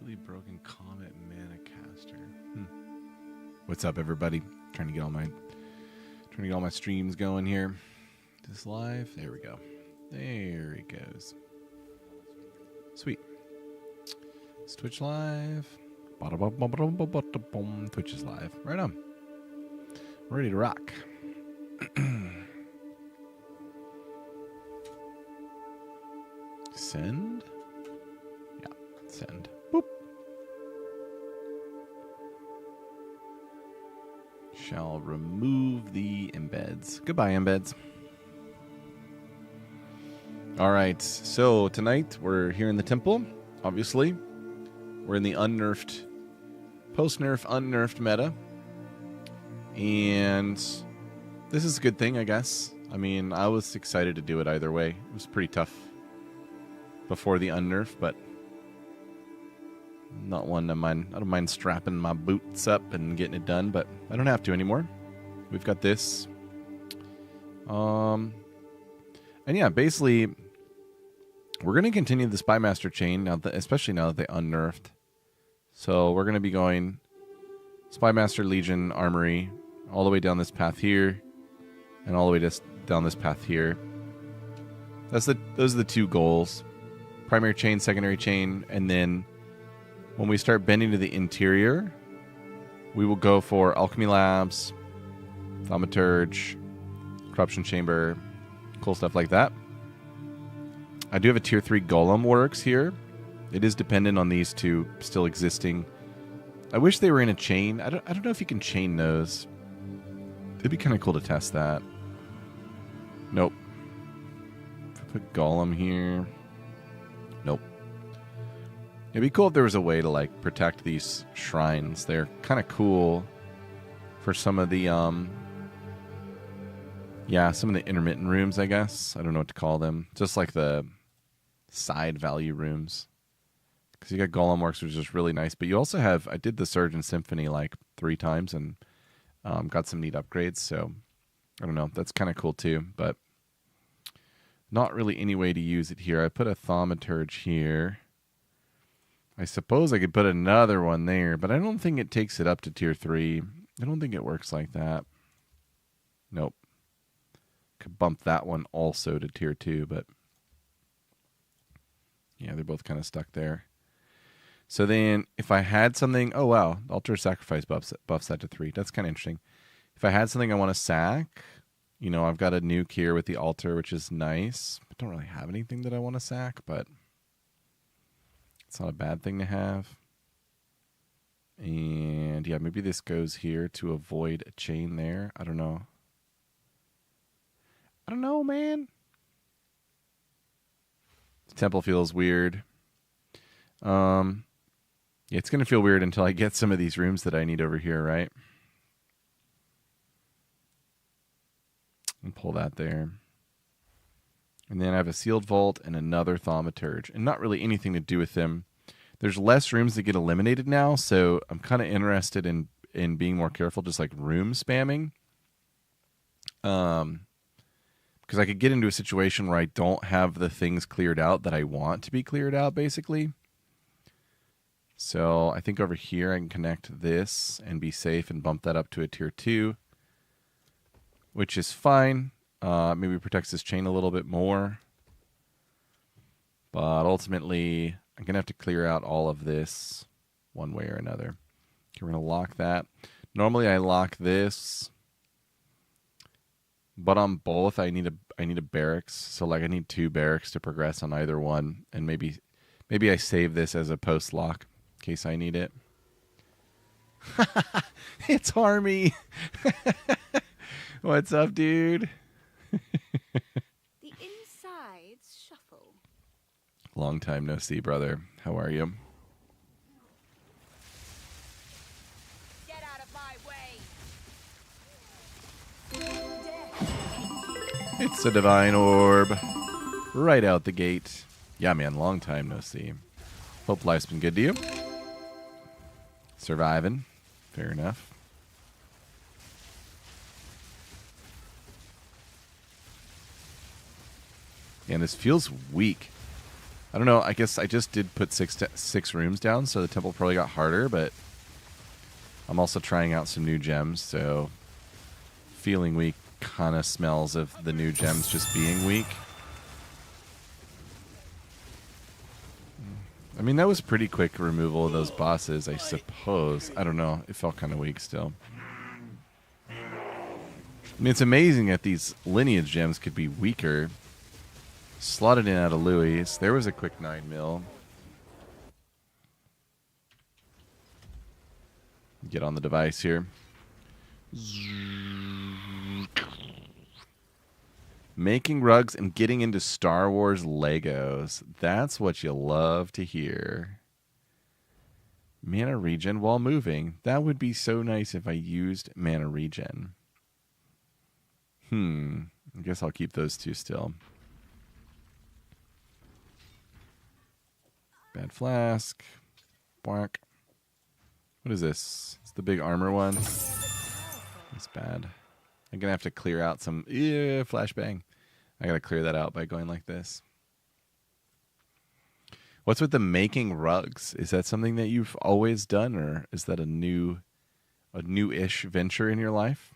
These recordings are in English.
Slightly broken comet mana caster. What's up, everybody? Trying to get all my streams going here. Is this live? There we go. There it goes. Sweet. It's Twitch live. Twitch is live. Right on. Ready to rock. Send? Yeah, send. Boop. Shall remove the embeds. Goodbye, embeds. All right, so tonight we're here in the temple, obviously. We're in the unnerfed, post-nerf, unnerfed meta. And this is a good thing, I guess. I mean, I was excited to do it either way. It was pretty tough before the unnerf, but not one to mind. I don't mind strapping my boots up and getting it done, but I don't have to anymore. We've got this. And yeah, basically, we're going to continue the Spymaster chain, now that, especially now that they unnerfed. So we're going to be going Spymaster, Legion, Armory, all the way down this path here, and all the way down this path here. Those are the two goals. Primary chain, secondary chain, and then when we start bending to the interior, we will go for Alchemy Labs, Thaumaturge, Corruption Chamber, cool stuff like that. I do have a tier 3 Golem works here. It is dependent on these two still existing. I wish they were in a chain. I don't know if you can chain those. It'd be kind of cool to test that. Nope. If I put Golem here. Nope. It'd be cool if there was a way to like protect these shrines. They're kind of cool for some of the some of the intermittent rooms, I guess. I don't know what to call them. Just like the side value rooms. Because you got Golem Works, which is really nice. But you also have, I did the Surge and Symphony like 3 times and got some neat upgrades. So, I don't know. That's kind of cool too. But not really any way to use it here. I put a Thaumaturge here. I suppose I could put another one there, but I don't think it takes it up to tier 3. I don't think it works like that. Nope. Could bump that one also to tier 2, but yeah, they're both kind of stuck there. So then if I had something, oh wow, Altar Sacrifice buffs that to 3. That's kind of interesting. If I had something I want to sack, you know, I've got a nuke here with the altar, which is nice. I don't really have anything that I want to sack, but it's not a bad thing to have. And yeah, maybe this goes here to avoid a chain there. I don't know. I don't know, man. The temple feels weird. Yeah, it's going to feel weird until I get some of these rooms that I need over here, right? And pull that there. And then I have a Sealed Vault and another Thaumaturge. And not really anything to do with them. There's less rooms that get eliminated now, so I'm kind of interested in being more careful, just like room spamming. Because I could get into a situation where I don't have the things cleared out that I want to be cleared out, basically. So I think over here I can connect this and be safe and bump that up to a tier 2. Which is fine. Maybe protects this chain a little bit more. But ultimately, I'm going to have to clear out all of this one way or another. Okay, we're going to lock that. Normally I lock this. But on both, I need a barracks. So like I need 2 barracks to progress on either one. And maybe I save this as a post-lock in case I need it. It's Harmy. What's up, dude? The insides shuffle. Long time no see, brother. How are you? Get out of my way. It's a divine orb. Right out the gate. Yeah, man, long time no see. Hope life's been good to you. Surviving. Fair enough. And this feels weak. I don't know. I guess I just did put six rooms down, so the temple probably got harder, but I'm also trying out some new gems, so feeling weak kind of smells of the new gems just being weak. I mean, that was pretty quick removal of those bosses, I suppose. I don't know. It felt kind of weak still. I mean, it's amazing that these lineage gems could be weaker. Slotted in out of Louis. There was a quick 9 mil. Get on the device here. Making rugs and getting into Star Wars Legos. That's what you love to hear. Mana regen while moving. That would be so nice if I used mana regen. I guess I'll keep those two still. Bad flask. Black. What is this? It's the big armor one. That's bad. I'm going to have to clear out some... flashbang. I got to clear that out by going like this. What's with the making rugs? Is that something that you've always done, or is that a new-ish venture in your life?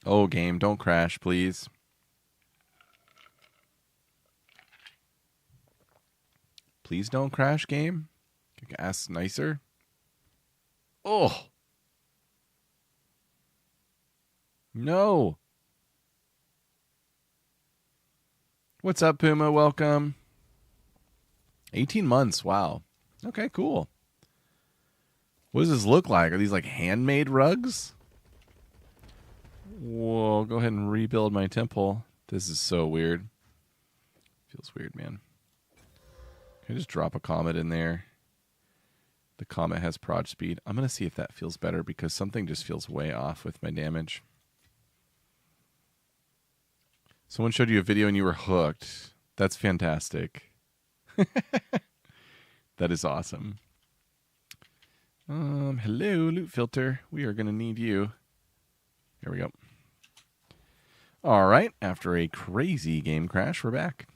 Oh, game, don't crash, please. Please don't crash, game. Can I ask nicer? Oh. No. What's up, Puma? Welcome. 18 months. Wow. Okay, cool. What does this look like? Are these like handmade rugs? Whoa, go ahead and rebuild my temple. This is so weird. Feels weird, man. Can I just drop a comet in there? The comet has proj speed. I'm going to see if that feels better because something just feels way off with my damage. Someone showed you a video and you were hooked. That's fantastic. That is awesome. Hello, loot filter. We are going to need you. Here we go. All right. After a crazy game crash, we're back.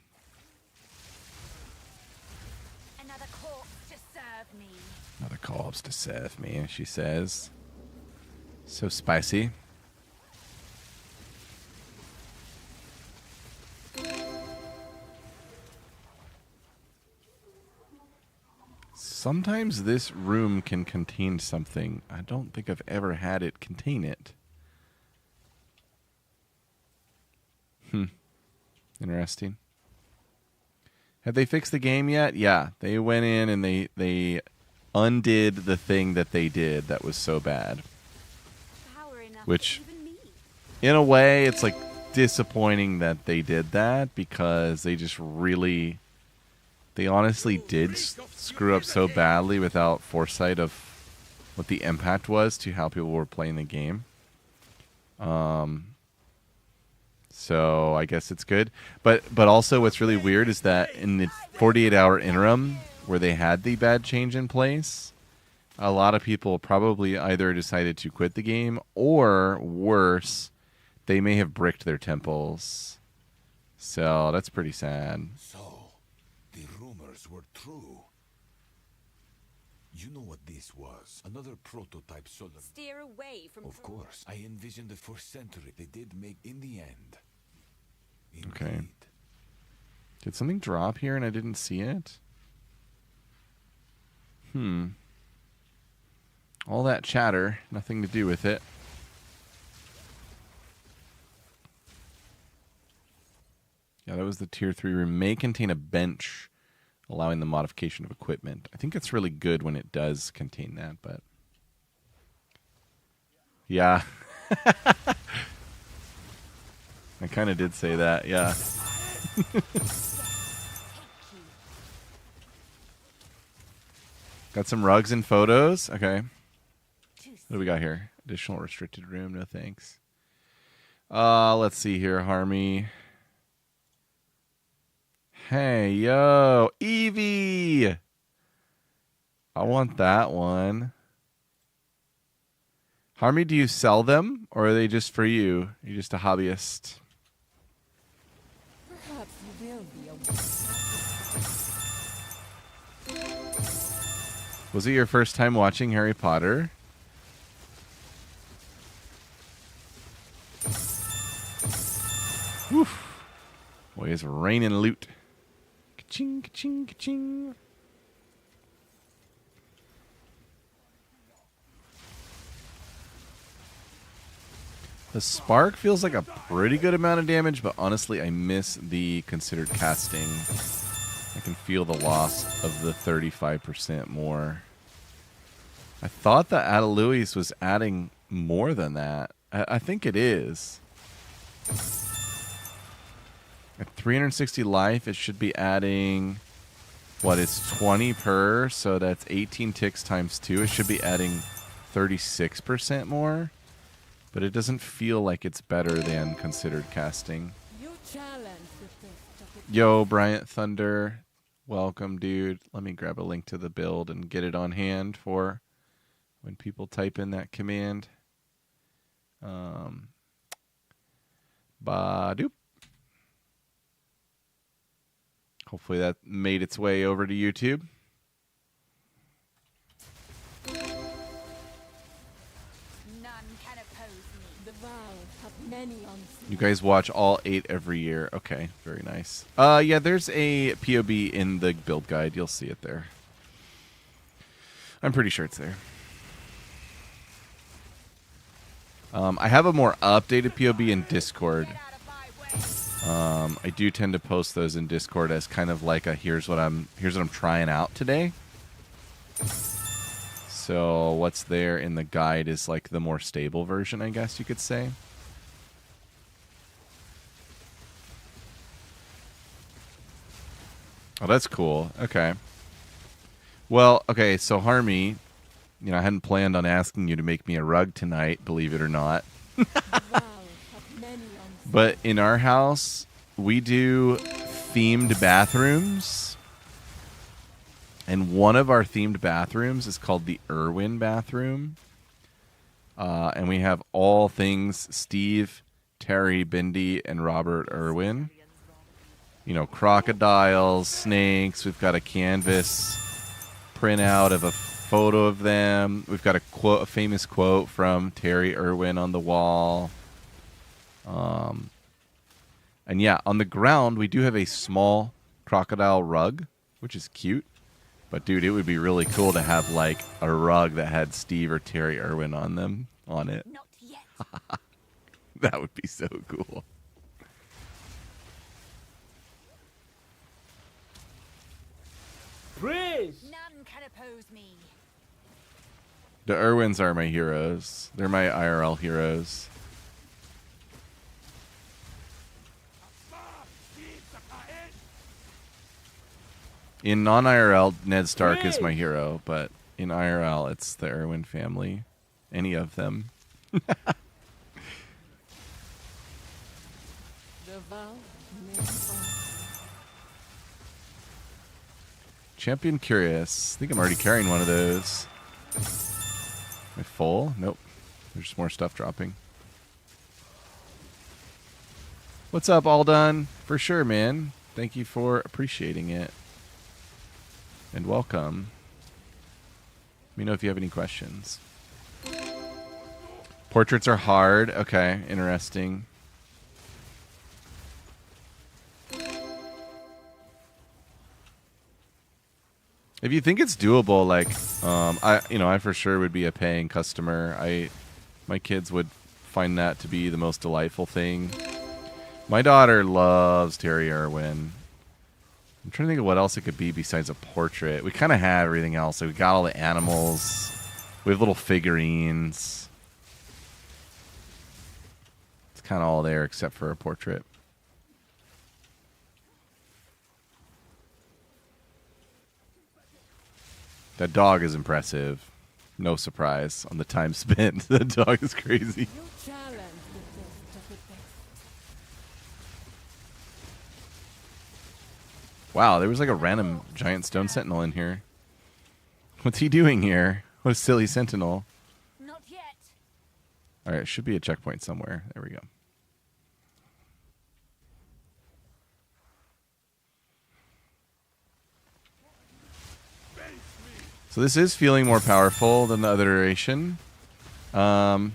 Another corpse to serve me. Another corpse to serve me, she says. So spicy. Sometimes this room can contain something. I don't think I've ever had it contain it. Interesting. Have they fixed the game yet? Yeah. They went in and they undid the thing that they did that was so bad. Which, in a way, it's like disappointing that they did that because they just really... They honestly did screw up so badly without foresight of what the impact was to how people were playing the game. So I guess it's good. But also what's really weird is that in the 48-hour interim where they had the bad change in place, a lot of people probably either decided to quit the game or, worse, they may have bricked their temples. So that's pretty sad. The rumors were true. You know what this was? Another prototype solar... Steer away from... Of course. I envisioned the 4th century. They did make in the end. Indeed. Okay. Did something drop here and I didn't see it? All that chatter. Nothing to do with it. Yeah, that was the tier 3 room. May contain a bench, allowing the modification of equipment. I think it's really good when it does contain that, but... Yeah. I kind of did say that, yeah. Got some rugs and photos. Okay. What do we got here? Additional restricted room, no thanks. Let's see here, Harmy. Hey, yo, Evie! I want that one. Harmy, do you sell them, or are they just for you? You're just a hobbyist. Perhaps you will be a Was it your first time watching Harry Potter? Woof. Boy, it's raining loot. Ka-ching, ka-ching, ka-ching. The spark feels like a pretty good amount of damage, but honestly, I miss the considered casting. I can feel the loss of the 35% more. I thought that Adeluis was adding more than that. I think it is. At 360 life, it should be adding, what, it's 20 per, so that's 18 ticks times 2. It should be adding 36% more, but it doesn't feel like it's better than considered casting. you challenge the best of it. Yo, Bryant Thunder. Welcome, dude. Let me grab a link to the build and get it on hand for when people type in that command. Ba-doop. Hopefully that made its way over to YouTube. None can oppose me. The vow have many onslaughts. You guys watch all 8 every year. Okay, very nice. Yeah, there's a POB in the build guide. You'll see it there. I'm pretty sure it's there. I have a more updated POB in Discord. Get out of my way. I do tend to post those in Discord as kind of like a here's what I'm trying out today. So what's there in the guide is like the more stable version, I guess you could say. Oh, that's cool. Okay. Well, okay, so Harmy, you know, I hadn't planned on asking you to make me a rug tonight, believe it or not. The vow have many onslaughts. But in our house, we do themed bathrooms. And one of our themed bathrooms is called the Irwin bathroom. And we have all things Steve, Terry, Bindi, and Robert Irwin. You know, crocodiles, snakes. We've got a canvas printout of a photo of them. We've got a famous quote from Terry Irwin on the wall. And yeah, on the ground, we do have a small crocodile rug, which is cute. But dude, it would be really cool to have like a rug that had Steve or Terry Irwin on it. Not yet. That would be so cool. None can oppose me. The Irwins are my heroes. They're my IRL heroes. In non-IRL, Ned Stark is my hero, but in IRL, it's the Irwin family. Any of them. The vow many onslaughts. Champion Curious. I think I'm already carrying one of those. Am I full? Nope. There's more stuff dropping. What's up, All Done? For sure, man. Thank you for appreciating it. And welcome. Let me know if you have any questions. Portraits are hard. Okay, interesting. If you think it's doable, like, I for sure would be a paying customer. My kids would find that to be the most delightful thing. My daughter loves Terry Irwin. I'm trying to think of what else it could be besides a portrait. We kind of have everything else. Like, we got all the animals. We have little figurines. It's kind of all there except for a portrait. That dog is impressive. No surprise on the time spent. The dog is crazy. You challenge the best of the best. Wow, there was like a random giant stone sentinel in here. What's he doing here? What a silly sentinel. Not yet. Alright, it should be a checkpoint somewhere. There we go. So this is feeling more powerful than the other iteration. I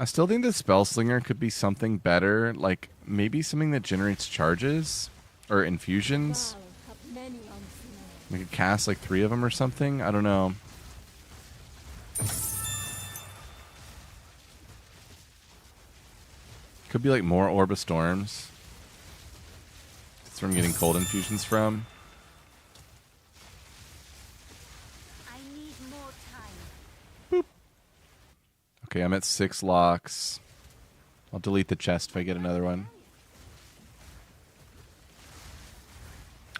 still think the Spell Slinger could be something better, like maybe something that generates charges or infusions. Val have many onslaughts. We could cast like 3 of them or something. I don't know. Could be like more Orb of Storms. That's where I'm getting cold infusions from. I need more time. Okay, I'm at 6 locks. I'll delete the chest if I get another one.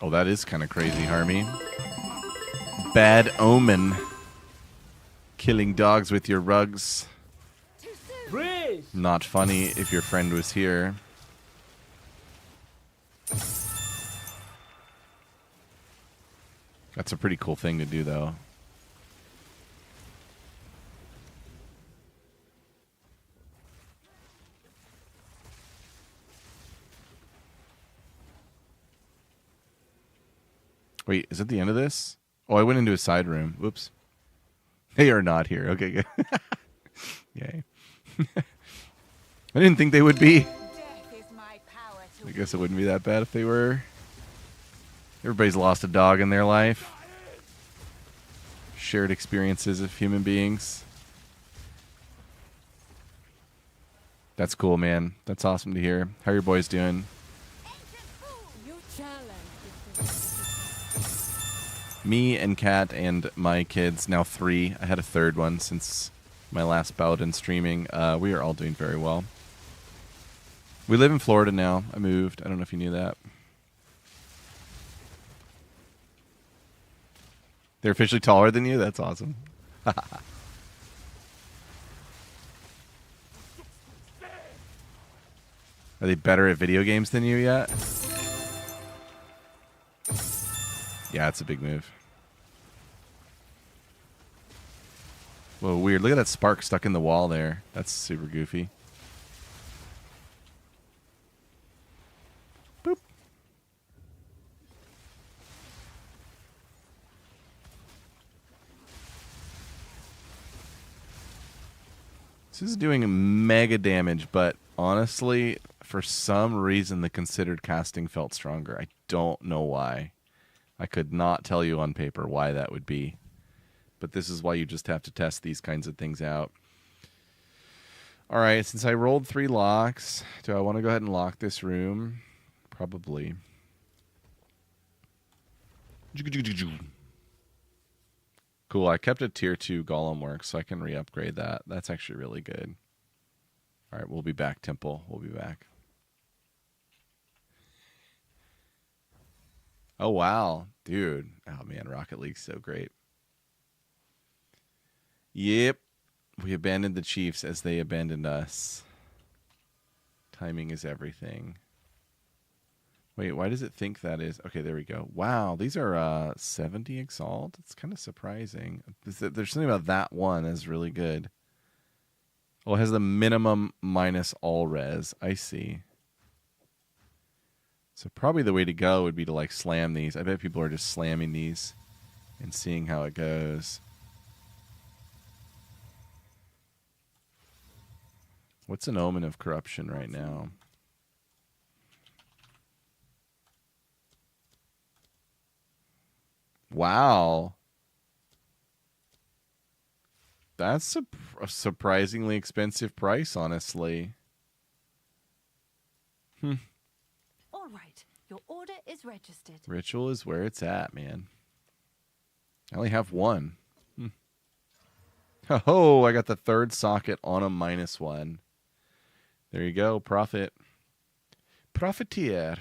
Oh, that is kind of crazy, Harmy. Bad omen. Killing dogs with your rugs. Too soon. Praise! Not funny if your friend was here. That's a pretty cool thing to do, though. Wait, is it the end of this? Oh, I went into a side room. Whoops. They are not here. Okay, good. Yay. I didn't think they would be. Death is my power to I guess it wouldn't be that bad if they were. Everybody's lost a dog in their life. Shared experiences of human beings. That's cool, man. That's awesome to hear. How are your boys doing? You challenge the test of Me and Kat and my kids, now 3. I had a third one since my last bout in streaming. We are all doing very well. We live in Florida now. I moved. I don't know if you knew that. They're officially taller than you? That's awesome. Are they better at video games than you yet? Yeah, it's a big move. Whoa, weird. Look at that spark stuck in the wall there. That's super goofy. Boop. This is doing mega damage, but honestly, for some reason, the considered casting felt stronger. I don't know why. I could not tell you on paper why that would be. But this is why you just have to test these kinds of things out. All right, since I rolled 3 locks, do I want to go ahead and lock this room? Probably. Cool, I kept a tier 2 golem work, so I can re-upgrade that. That's actually really good. All right, we'll be back, Temple. We'll be back. Oh, wow. Dude. Oh, man, Rocket League's so great. Yep. We abandoned the Chiefs as they abandoned us. Timing is everything. Wait, why does it think that is? Okay, there we go. Wow, these are 70 Exalt. It's kind of surprising. There's something about that one that's really good. Oh, it has the minimum minus all res. I see. So probably the way to go would be to like slam these. I bet people are just slamming these and seeing how it goes. What's an omen of corruption right now? Wow. That's a surprisingly expensive price, honestly. All right, your order is registered. Ritual is where it's at, man. I only have 1. Oh, I got the 3rd socket on a -1. There you go, profit. Profiteer.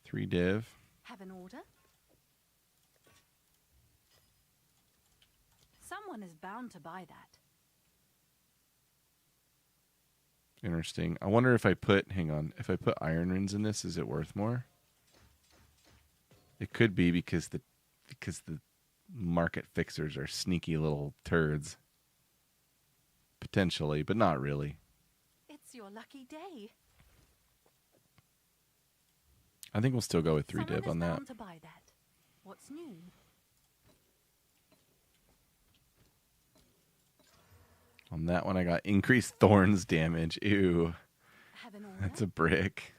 3 div. Have an order? Someone is bound to buy that. Interesting. I wonder if I put, hang on, if I put iron runes in this, is it worth more? It could be because the market fixers are sneaky little turds. Potentially, but not really. It's your lucky day. I think we'll still go with 3 Someone div is on that. bound to buy that. What's new? On that one, I got increased thorns damage. Ew. Have an order? That's a brick.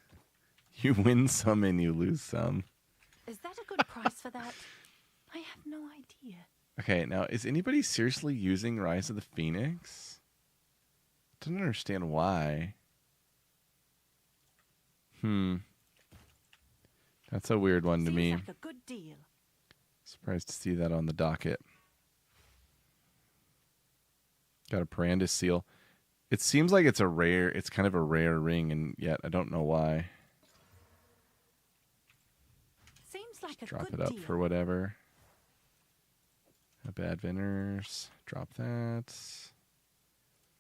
You win some and you lose some. Is that a good price for that? I have no idea. Okay, now, is anybody seriously using Rise of the Phoenix? Don't understand why. That's a weird one to Seems me. like a good deal. Surprised to see that on the docket. Got a Parandus seal. It seems like it's kind of a rare ring, and yet I don't know why. Seems like a Drop good it up deal. for whatever. Bad vendors. Drop that.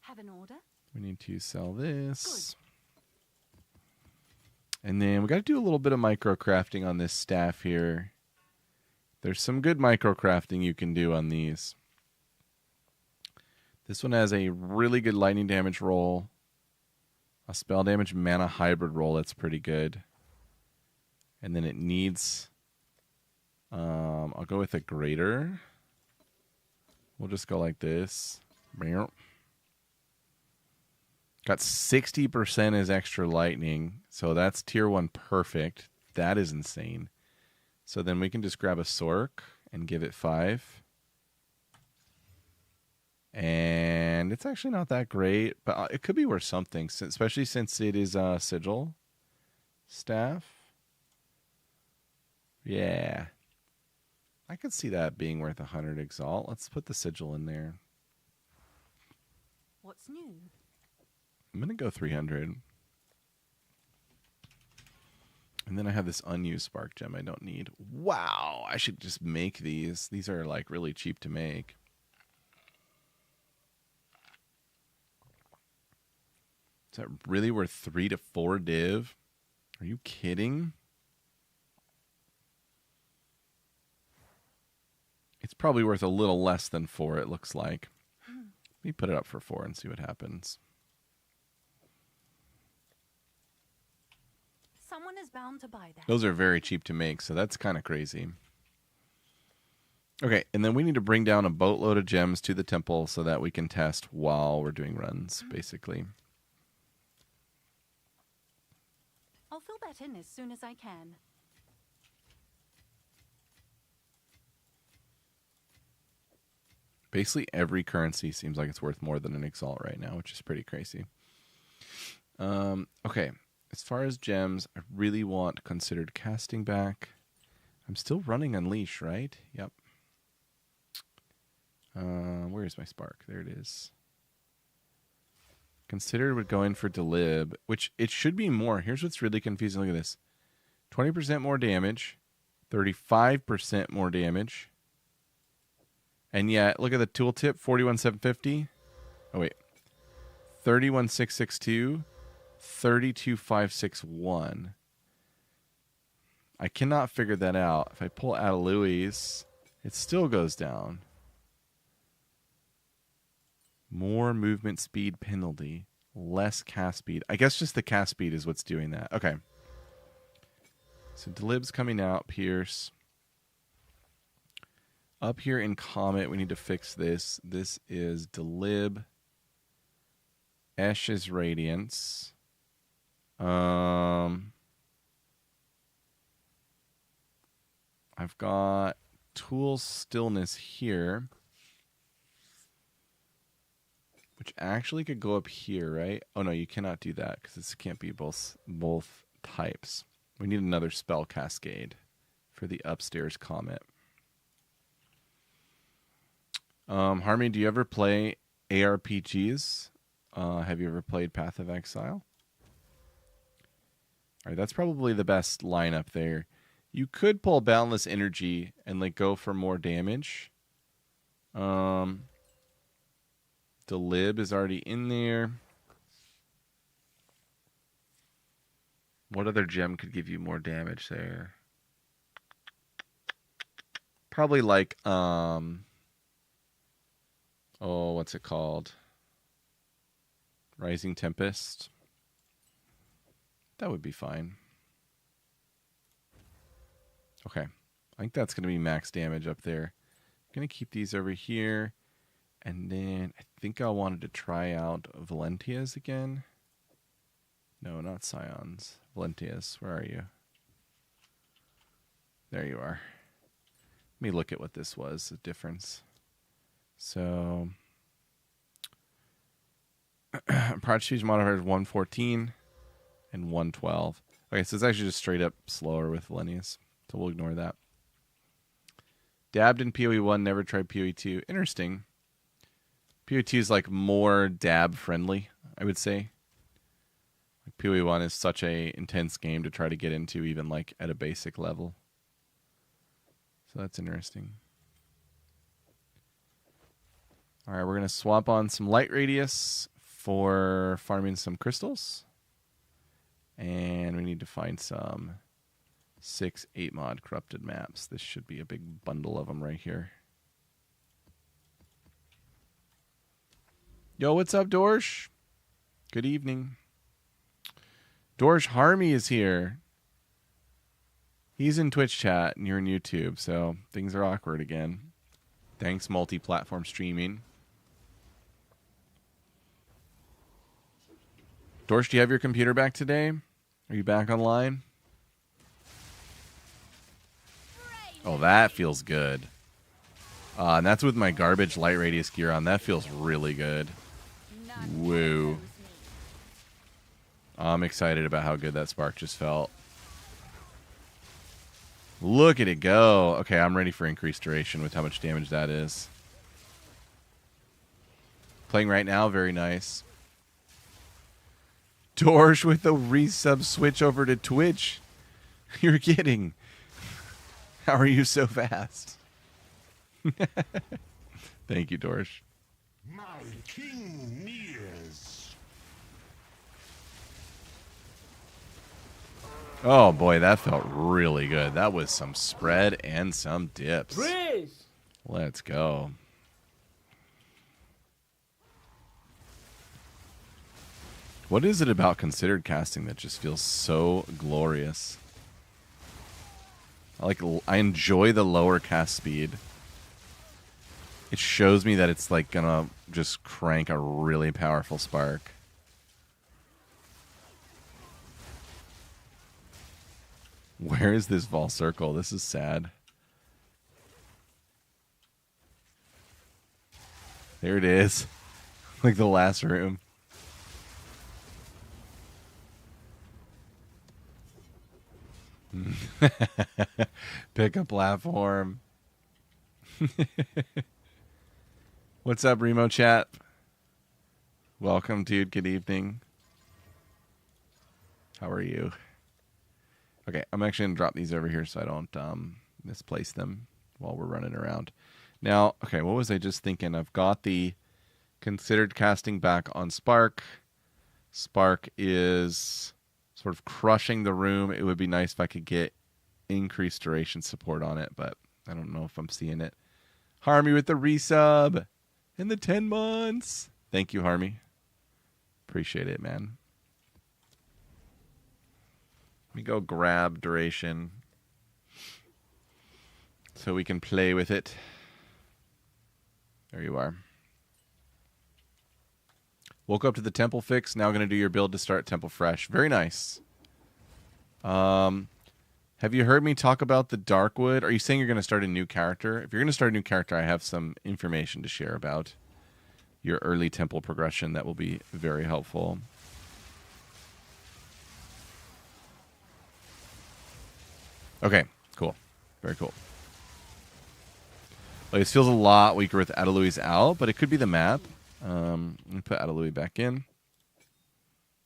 Have an order? We need to sell this. And then we got to do a little bit of micro crafting on this staff here. There's some good micro crafting you can do on these. This one has a really good lightning damage roll. A spell damage mana hybrid roll that's pretty good. And then it needs... I'll go with a greater. We'll just go like this. Got 60% as extra lightning. So that's tier 1 perfect. That is insane. So then we can just grab a Sork and give it 5. And it's actually not that great, but it could be worth something, especially since it is a sigil staff. Yeah. I could see that being worth 100 exalt. Let's put the sigil in there. What's new? I'm going to go 300. And then I have this unused spark gem I don't need. Wow, I should just make these. These are like really cheap to make. Is that really worth 3 to 4 div? Are you kidding? It's probably worth a little less than 4, it looks like. Let me put it up for 4 and see what happens. Someone is bound to buy that. Those are very cheap to make, so that's kind of crazy. Okay, and then we need to bring down a boatload of gems to the temple so that we can test while we're doing runs, basically. I'll fill that in as soon as I can. Basically, every currency seems like it's worth more than an exalt right now, which is pretty crazy. Okay, as far as gems, I really want considered casting back. I'm still running Unleash, right? Yep. Where is my spark? There it is. Considered would go in for Delib, which it should be more. Here's what's really confusing. Look at this. 20% more damage, 35% more damage. And yet, look at the tooltip, 41,750. Oh, wait. 31,662, 32,561. I cannot figure that out. If I pull out of Louis, it still goes down. More movement speed penalty. Less cast speed. I guess just the cast speed is what's doing that. Okay. So Delib's coming out. Pierce. Up here in Comet, we need to fix this. This is Delib. Esh's Radiance. I've got Tool's Stillness here. Which actually could go up here, right? Oh, no, you cannot do that because this can't be both types. We need another spell cascade for the upstairs Comet. Harmony, do you ever play ARPGs? Have you ever played Path of Exile? All right, that's probably the best lineup there. You could pull Boundless Energy and like go for more damage. Delib is already in there. What other gem could give you more damage there? Probably like, oh, what's it called? Rising Tempest. That would be fine. Okay. I think that's going to be max damage up there. I'm going to keep these over here. And then I think I wanted to try out Valentia's again. No, not Scions. Valentia's. Where are you? There you are. Let me look at what this was, the difference. So, Prestige modifier is 114 and 112. Okay, so it's actually just straight up slower with Valentia's. So we'll ignore that. Dabbed in PoE 1, never tried PoE 2. Interesting. PoE 2 is like more dab friendly, I would say. Like PoE 1 is such a intense game to try to get into even like at a basic level. So that's interesting. All right, we're going to swap on some light radius for farming some crystals. And we need to find some 6, 8 mod corrupted maps. This should be a big bundle of them right here. Yo, what's up, Dorsch? Good evening. Dorsch Harmy is here. He's in Twitch chat and you're in YouTube, so things are awkward again. Thanks, multi-platform streaming. Dorsch, do you have your computer back today? Are you back online? Oh, that feels good. And that's with my garbage light radius gear on. That feels really good. Woo. I'm excited about how good that spark just felt. Look at it go. Okay, I'm ready for increased duration with how much damage that is. Playing right now, very nice. Dorsch with the resub switch over to Twitch. You're kidding. How are you so fast? Thank you, Dorsch. My king nears. Oh boy, that felt really good. That was some spread and some dips. Praise. Let's go. What is it about considered casting that just feels so glorious? I enjoy the lower cast speed. It shows me that it's like gonna just crank a really powerful spark. Where is this Vol Circle? This is sad. There it is. Like the last room. Pick a platform. What's up, Remo chat? Welcome, dude. Good evening. How are you? Okay, I'm actually going to drop these over here so I don't misplace them while we're running around. Now, okay, what was I just thinking? I've got the considered casting back on Spark. Spark is sort of crushing the room. It would be nice if I could get increased duration support on it, but I don't know if I'm seeing it. Harmy with the resub and the 10 months. Thank you, Harmy. Appreciate it, man. Let me go grab duration so we can play with it. There you are. Woke up to the temple fix. Now going to do your build to start temple fresh. Very nice. Have you heard me talk about the Darkwood? Are you saying you're going to start a new character? If you're going to start a new character, I have some information to share about your early temple progression that will be very helpful. Okay, cool. Very cool. Like, this feels a lot weaker with Adelui's out, but it could be the map. Let me put Adelui back in.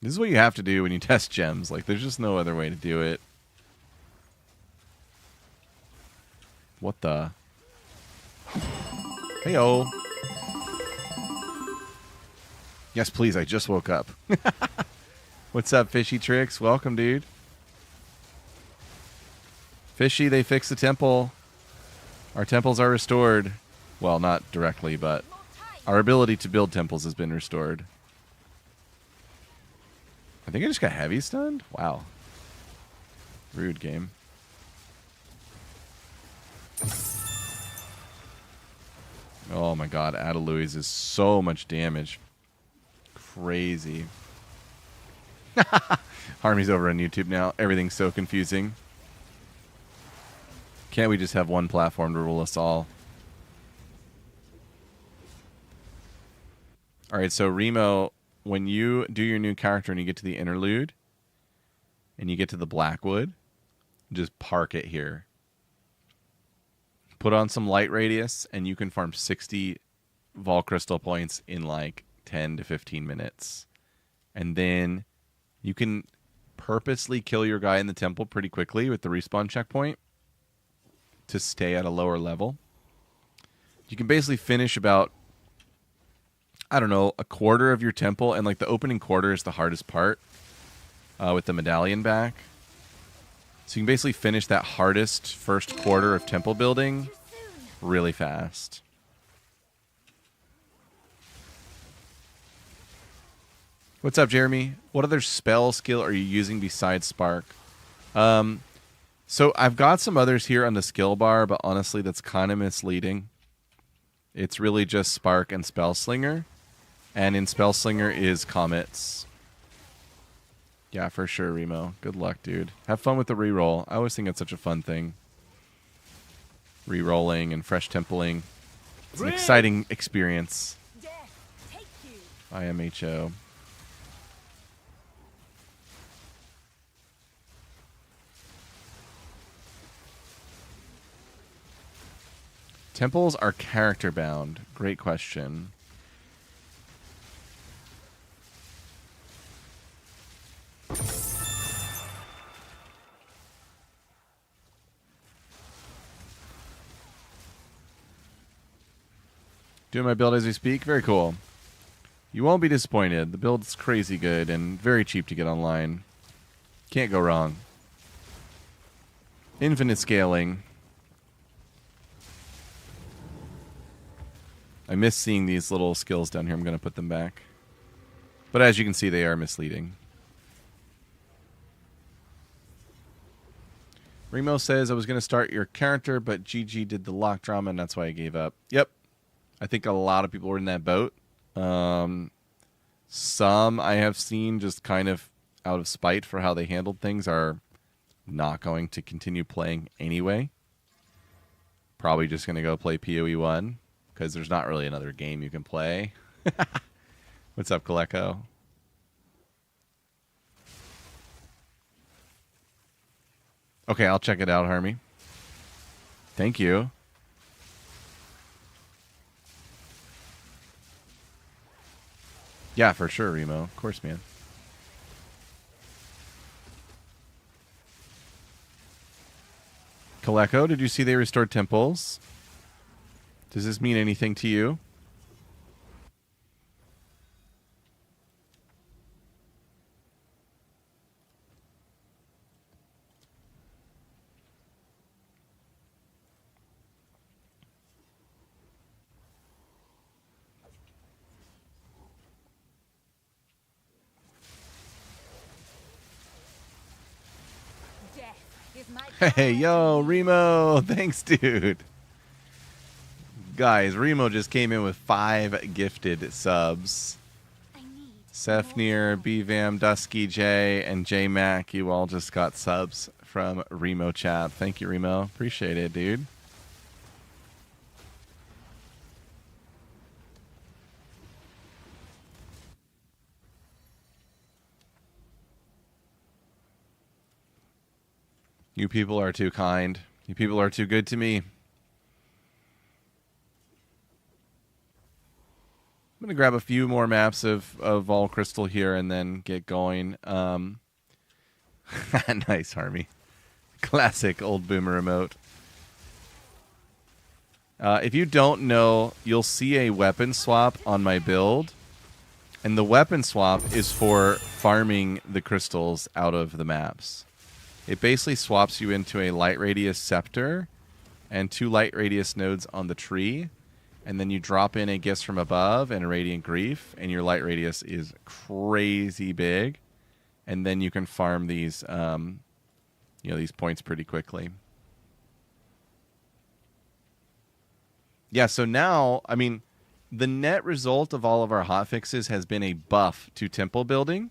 This is what you have to do when you test gems. Like, there's just no other way to do it. What the? Heyo. Yes, please. I just woke up. What's up, Fishy Tricks? Welcome, dude. Fishy, they fixed the temple. Our temples are restored. Well, not directly, but our ability to build temples has been restored. I think I just got heavy stunned. Wow. Rude game. Oh, Oh my god, Adeluiz is so much damage. Crazy. Harmy's over on YouTube now. Everything's so confusing. Can't we just have one platform to rule us all? Alright, so Remo, when you do your new character and you get to the interlude, and you get to the Blackwood, just park it here. Put on some light radius, and you can farm 60 Vol Crystal points in like 10 to 15 minutes. And then you can purposely kill your guy in the temple pretty quickly with the respawn checkpoint to stay at a lower level. You can basically finish about, I don't know, a quarter of your temple, and like the opening quarter is the hardest part with the medallion back. So you can basically finish that hardest first quarter of temple building really fast. What's up, Jeremy? What other spell skill are you using besides Spark? So I've got some others here on the skill bar, but honestly, that's kind of misleading. It's really just Spark and Spellslinger. And in Spellslinger is Comets. Yeah, for sure, Remo. Good luck, dude. Have fun with the reroll. I always think it's such a fun thing. Rerolling and fresh templing. It's an exciting experience. IMHO. Temples are character bound. Great question. Doing my build as we speak. Very cool. You won't be disappointed. The build's crazy good and very cheap to get online. Can't go wrong. Infinite scaling. I miss seeing these little skills down here. I'm going to put them back. But as you can see, they are misleading. Remo says, I was going to start your character, but GG did the lock drama, and that's why I gave up. Yep. I think a lot of people were in that boat. Some I have seen just kind of out of spite for how they handled things are not going to continue playing anyway. Probably just going to go play PoE 1 because there's not really another game you can play. What's up, Coleco? Okay, I'll check it out, Harmy. Thank you. Yeah, for sure, Remo. Of course, man. Coleco, did you see they restored temples? Does this mean anything to you? Hey, yo, Remo. Thanks, dude. Guys, Remo just came in with 5 gifted subs. Sefnir, BVAM, Dusky J, and J Mac, you all just got subs from Remo chat. Thank you, Remo. Appreciate it, dude. You people are too kind. You people are too good to me. I'm going to grab a few more maps of Vol Crystal here and then get going. Nice, Harmy. Classic old boomer remote. If you don't know, you'll see a weapon swap on my build. And the weapon swap is for farming the crystals out of the maps. It basically swaps you into a light radius scepter and 2 light radius nodes on the tree. And then you drop in a Gifts from Above and a Radiant Grief, and your light radius is crazy big. And then you can farm these, these points pretty quickly. yeah, so now, I mean, the net result of all of our hotfixes has been a buff to temple building,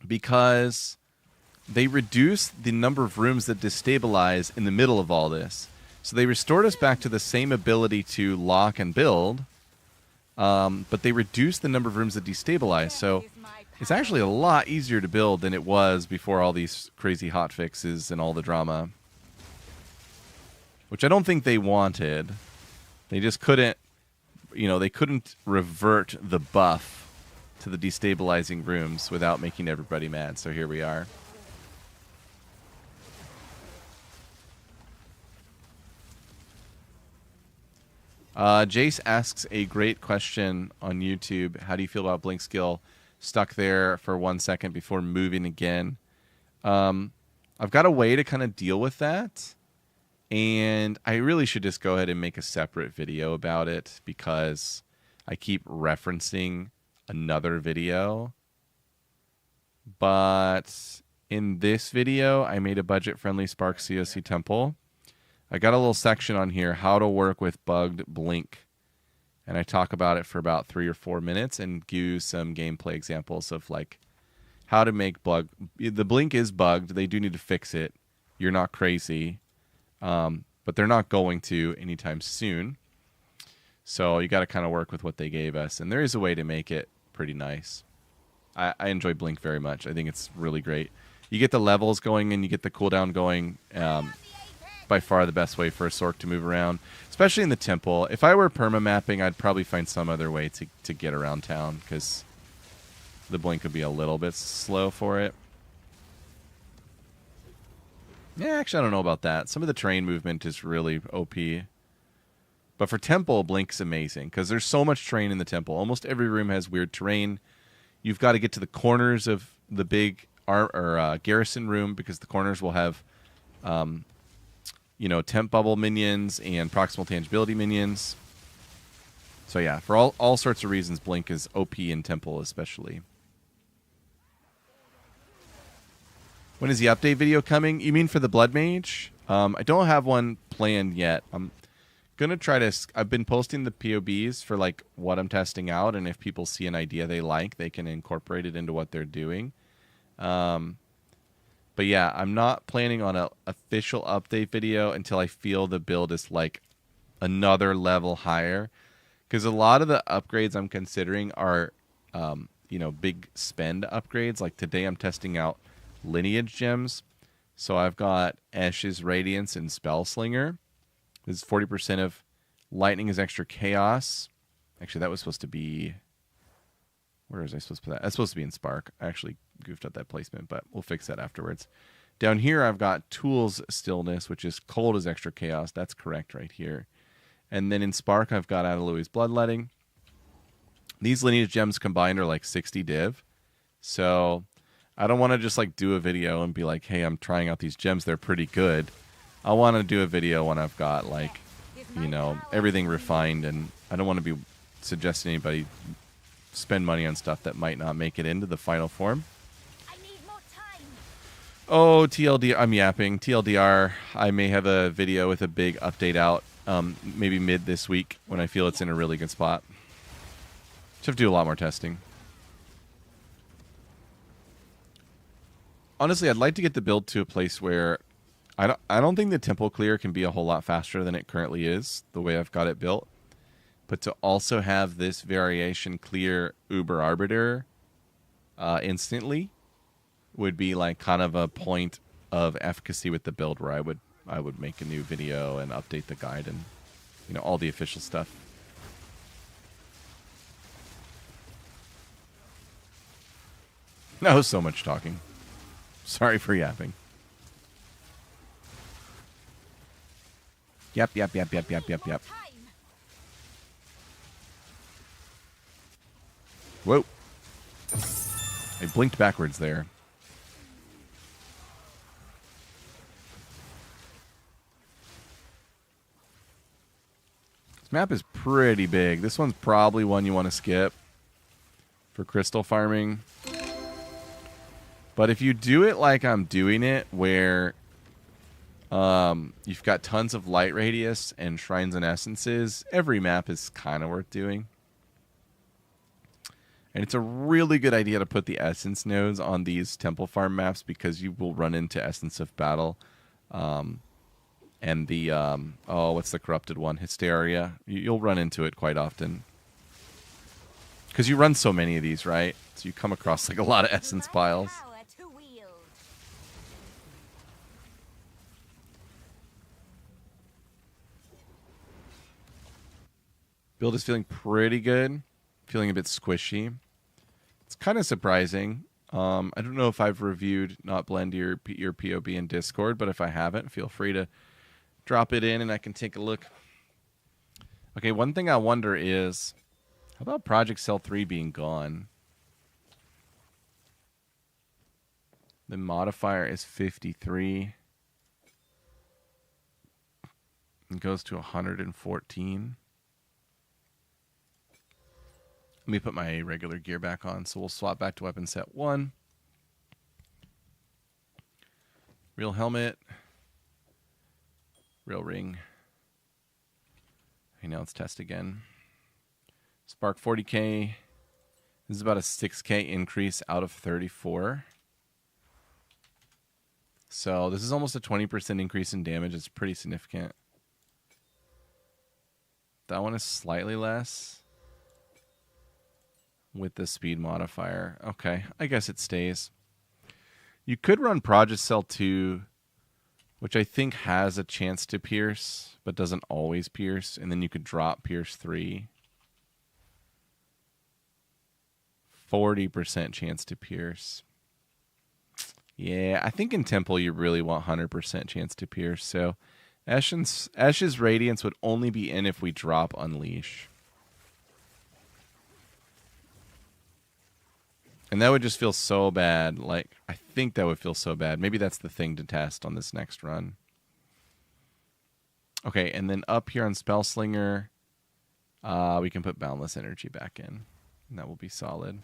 because they reduced the number of rooms that destabilize in the middle of all this. So they restored us back to the same ability to lock and build, but they reduced the number of rooms that destabilize. So it's actually a lot easier to build than it was before all these crazy hotfixes and all the drama, which I don't think they wanted. They just couldn't, they couldn't revert the buff to the destabilizing rooms without making everybody mad. So here we are. Jace asks a great question on YouTube. How do you feel about Blink skill stuck there for 1 second before moving again? I've got a way to kind of deal with that. And I really should just go ahead and make a separate video about it because I keep referencing another video. But in this video, I made a budget-friendly Spark COC temple. I got a little section on here, how to work with bugged Blink. And I talk about it for about 3 or 4 minutes and give you some gameplay examples of like how to make the Blink is bugged. They do need to fix it. You're not crazy. But they're not going to anytime soon. So you got to kind of work with what they gave us. And there is a way to make it pretty nice. I enjoy Blink very much. I think it's really great. You get the levels going and you get the cooldown going. By far the best way for a Sorc to move around, especially in the temple. If I were perma-mapping, I'd probably find some other way to get around town because the Blink would be a little bit slow for it. Yeah, actually, I don't know about that. Some of the terrain movement is really OP. But for temple, Blink's amazing because there's so much terrain in the temple. Almost every room has weird terrain. You've got to get to the corners of the big garrison room because the corners will have temp bubble minions and proximal tangibility minions. So yeah, for all sorts of reasons, Blink is OP in temple especially. When is the update video coming? You mean for the Blood Mage? I don't have one planned yet. I'm gonna try to. I've been posting the POBs for like what I'm testing out, and if people see an idea they like, they can incorporate it into what they're doing. But yeah, I'm not planning on an official update video until I feel the build is like another level higher. Because a lot of the upgrades I'm considering are, big spend upgrades. Like today I'm testing out lineage gems. So I've got Ashes, Radiance, and Spellslinger. This is 40% of lightning is extra chaos. Actually, that was supposed to be... Where was I supposed to put that? That's supposed to be in Spark. I actually goofed up that placement, but we'll fix that afterwards. Down here, I've got Tools Stillness, which is cold as extra chaos. That's correct right here. And then in Spark, I've got Adelui's Bloodletting. These lineage gems combined are like 60 div. So I don't want to just like do a video and be like, hey, I'm trying out these gems. They're pretty good. I want to do a video when I've got like, everything refined. And I don't want to be suggesting anybody spend money on stuff that might not make it into the final form. I need more time. Oh, TLDR, I'm yapping. TLDR, I may have a video with a big update out, maybe mid this week when I feel it's in a really good spot. Just have to do a lot more testing. Honestly, I'd like to get the build to a place where I don't think the temple clear can be a whole lot faster than it currently is, the way I've got it built. But to also have this variation clear Uber Arbiter instantly would be like kind of a point of efficacy with the build where I would make a new video and update the guide and all the official stuff. No, so much talking. Sorry for yapping. Yep. Whoa. I blinked backwards there. This map is pretty big. This one's probably one you want to skip for crystal farming. But if you do it like I'm doing it, where You've got tons of light radius and shrines and essences. Every map is kind of worth doing. And it's a really good idea to put the essence nodes on these temple farm maps because you will run into Essence of Battle. And the, what's the corrupted one? Hysteria. You'll run into it quite often. Because you run so many of these, right? So you come across like a lot of essence piles. Build is feeling pretty good. Feeling a bit squishy. It's kind of surprising. I don't know if I've reviewed Not Blend your POB in Discord, but if I haven't, feel free to drop it in and I can take a look. Okay, one thing I wonder is, how about Project Cell 3 being gone? The modifier is 53. It goes to 114. Let me put my regular gear back on. So we'll swap back to weapon set 1. Real helmet. Real ring. Okay, now let's test again. Spark 40k. This is about a 6k increase out of 34. So this is almost a 20% increase in damage. It's pretty significant. That one is slightly less. With the speed modifier. Okay, I guess it stays. You could run Project Cell 2, which I think has a chance to pierce, but doesn't always pierce. And then you could drop Pierce 3. 40% chance to pierce. Yeah, I think in Temple you really want 100% chance to pierce. So Ash's Radiance would only be in if we drop Unleash. And that would just feel so bad. Like, I think that would feel so bad. Maybe that's the thing to test on this next run. Okay, and then up here on Spellslinger, we can put Boundless Energy back in. And that will be solid.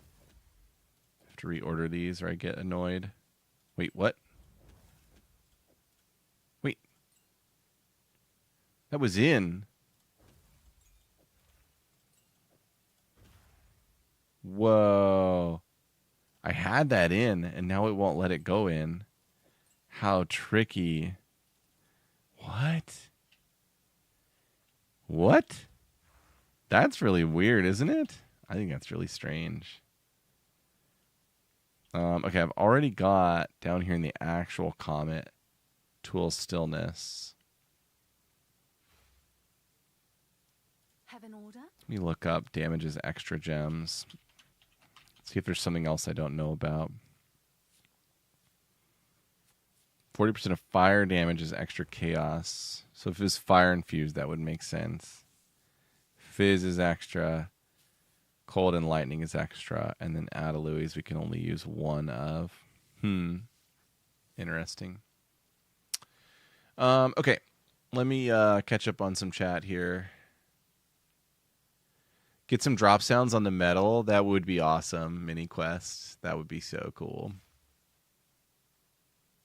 I have to reorder these or I get annoyed. Wait, what? Wait. That was in. Whoa. I had that in, and now it won't let it go in. How tricky. What? What? That's really weird, isn't it? I think that's really strange. Okay, I've already got down here in the actual Comet Tool Stillness. Have an order? Let me look up damages extra gems. See if there's something else I don't know about. 40% of fire damage is extra chaos. So if it's fire infused, that would make sense. Fizz is extra. Cold and lightning is extra. And then Adeluis we can only use one of. Interesting. Okay. Let me catch up on some chat here. Get some drop sounds on the metal. That would be awesome. Mini quest. That would be so cool.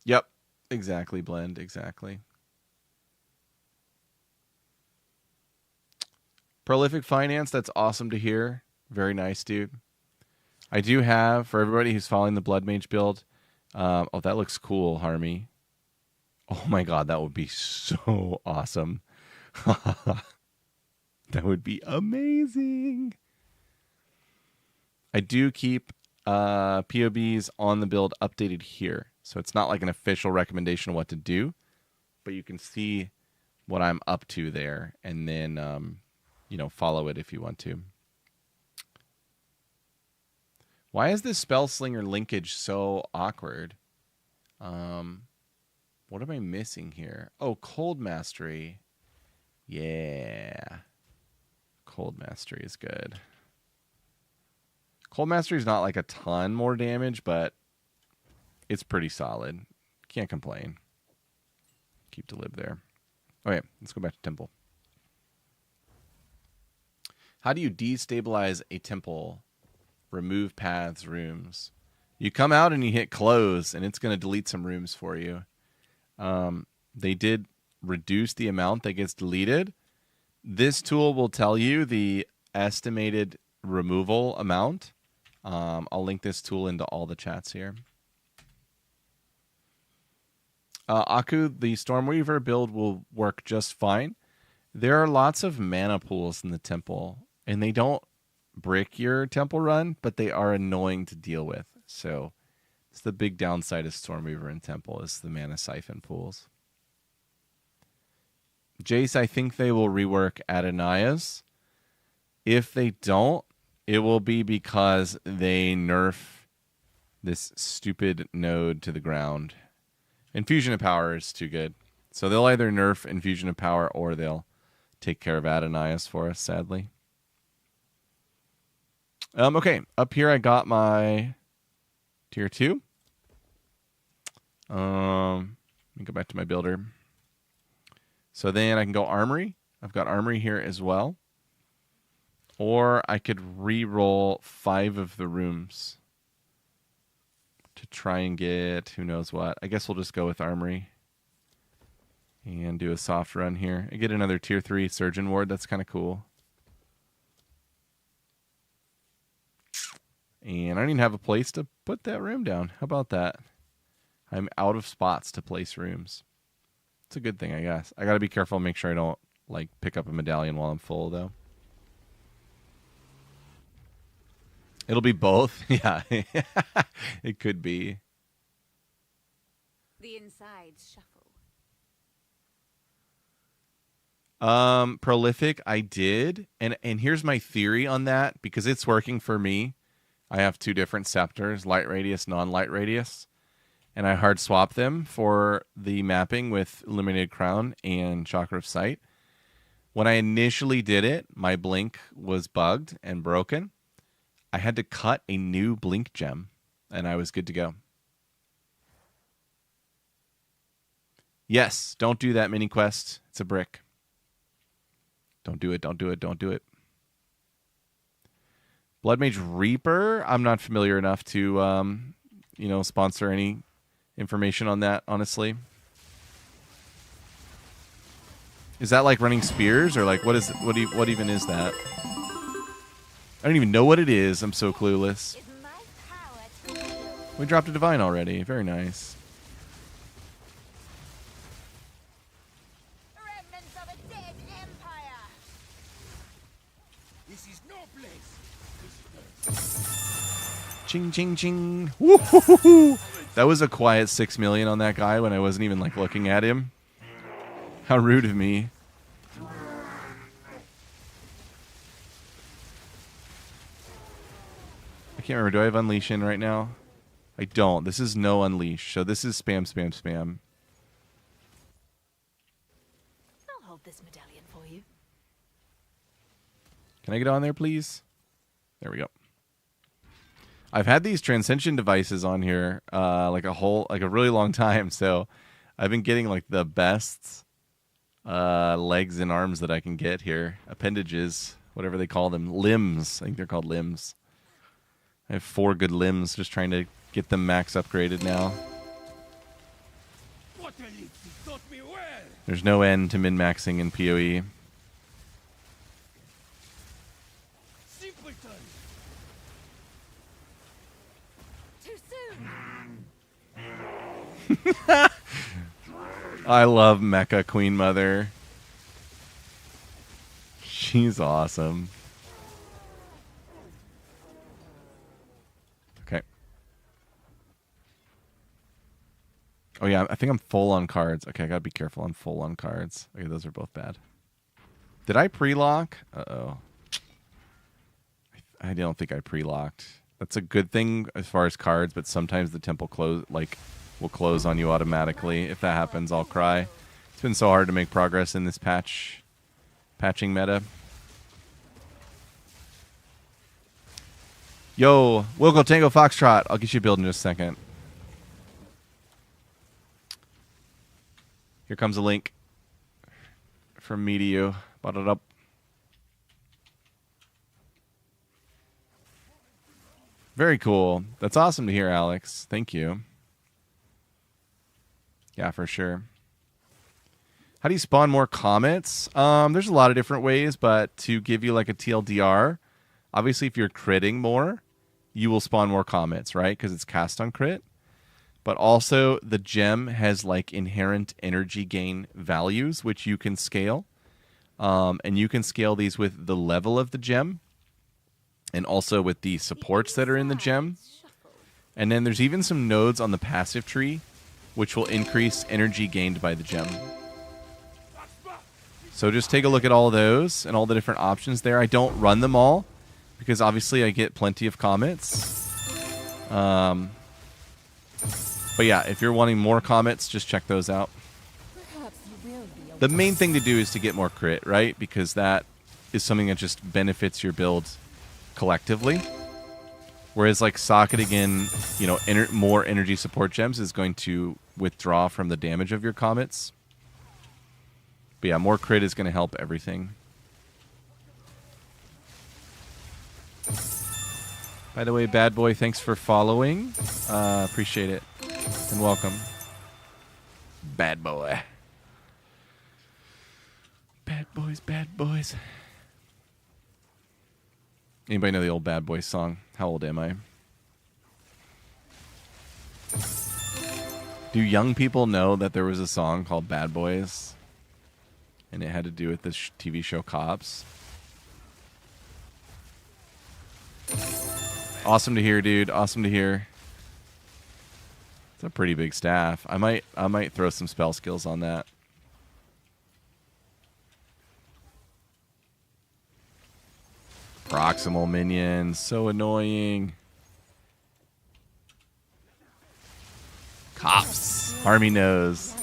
Yep. Exactly, Blend. Exactly. Prolific Finance. That's awesome to hear. Very nice, dude. I do have, for everybody who's following the Blood Mage build, oh, that looks cool, Harmy. Oh my god, that would be so awesome. That would be amazing. I do keep POBs on the build updated here. So it's not like an official recommendation of what to do, but you can see what I'm up to there and then, follow it if you want to. Why is this Spellslinger linkage so awkward? What am I missing here? Oh, Cold Mastery. Yeah. Cold Mastery is good. Cold Mastery is not like a ton more damage, but it's pretty solid. Can't complain. Keep to live there. Okay, let's go back to Temple. How do you destabilize a temple? Remove paths, rooms. You come out and you hit close, and it's going to delete some rooms for you. they did reduce the amount that gets deleted. This tool will tell you the estimated removal amount. I'll link this tool into all the chats here. Aku, the Stormweaver build will work just fine. There are lots of mana pools in the temple, and they don't brick your temple run, but they are annoying to deal with. So it's the big downside of Stormweaver and Temple is the mana siphon pools. Jace, I think they will rework Adonai's. If they don't, it will be because they nerf this stupid node to the ground. Infusion of Power is too good. So they'll either nerf Infusion of Power or they'll take care of Adonai's for us, sadly. Okay, up here I got my tier 2. Let me go back to my builder. So then I can go Armory. I've got Armory here as well. Or I could re-roll 5 of the rooms to try and get who knows what. I guess we'll just go with Armory and do a soft run here. I get another tier 3 Surgeon Ward. That's kind of cool. And I don't even have a place to put that room down. How about that? I'm out of spots to place rooms. It's a good thing, I guess. I got to be careful and make sure I don't like pick up a medallion while I'm full, though. It'll be both. Yeah, it could be. The insides shuffle. Prolific, I did. And here's my theory on that, because it's working for me. I have 2 different scepters, light radius, non-light radius. And I hard swap them for the mapping with Illuminated Crown and Chakra of Sight. When I initially did it, my blink was bugged and broken. I had to cut a new blink gem, and I was good to go. Yes, don't do that mini quest. It's a brick. Don't do it, don't do it, don't do it. Blood Mage Reaper, I'm not familiar enough to, sponsor any information on that, honestly. Is that like running spears, or like what even is that? I don't even know what it is. I'm so clueless. We dropped a divine already. Very nice. Remnants of a dead empire. This is no place. Ching, ching, ching. Woo-hoo-hoo-hoo. That was a quiet 6 million on that guy when I wasn't even like looking at him. How rude of me. I can't remember. Do I have Unleash in right now? I don't. This is no Unleash. So this is spam, spam, spam. I'll hold this medallion for you. Can I get on there, please? There we go. I've had these Transcension devices on here like a really long time. So I've been getting like the best legs and arms that I can get here. Appendages, whatever they call them. Limbs. I think they're called limbs. I have 4 good limbs, just trying to get them max upgraded now. There's no end to min-maxing in PoE. Too soon. I love Mecha Queen Mother. She's awesome. Okay. Oh yeah, I think I'm full on cards. Okay, I gotta be careful. I'm full on cards. Okay, those are both bad. Did I pre-lock? Uh-oh. I don't think I pre-locked. That's a good thing as far as cards, but sometimes the temple will close on you automatically. If that happens, I'll cry. It's been so hard to make progress in this patching meta. Yo, Wilco Tango Foxtrot. I'll get you a build in just a second. Here comes a link from me to you. Bought it up. Very cool. That's awesome to hear, Alex. Thank you. Yeah, for sure. How do you spawn more comets? There's a lot of different ways, but to give you like a TLDR, obviously if you're critting more, you will spawn more comets, right? Because it's cast on crit. But also the gem has like inherent energy gain values, which you can scale. And you can scale these with the level of the gem and also with the supports that are in the gem. And then there's even some nodes on the passive tree, which will increase energy gained by the gem. So just take a look at all of those and all the different options there. I don't run them all because obviously I get plenty of comets. But yeah, if you're wanting more comets, just check those out. The main thing to do is to get more crit, right? Because that is something that just benefits your build collectively. Whereas like socketing in, you know, more energy support gems is going to withdraw from the damage of your comets. But yeah, more crit is going to help everything. By the way, Bad Boy, thanks for following. Appreciate it. And welcome. Bad Boy. Bad boys, bad boys. Anybody know the old Bad Boy song? How old am I? Do young people know that there was a song called Bad Boys? And it had to do with this TV show Cops. Awesome to hear, dude. Awesome to hear. It's a pretty big staff. I might throw some spell skills on that. Proximal minions, so annoying. Cops. Army knows.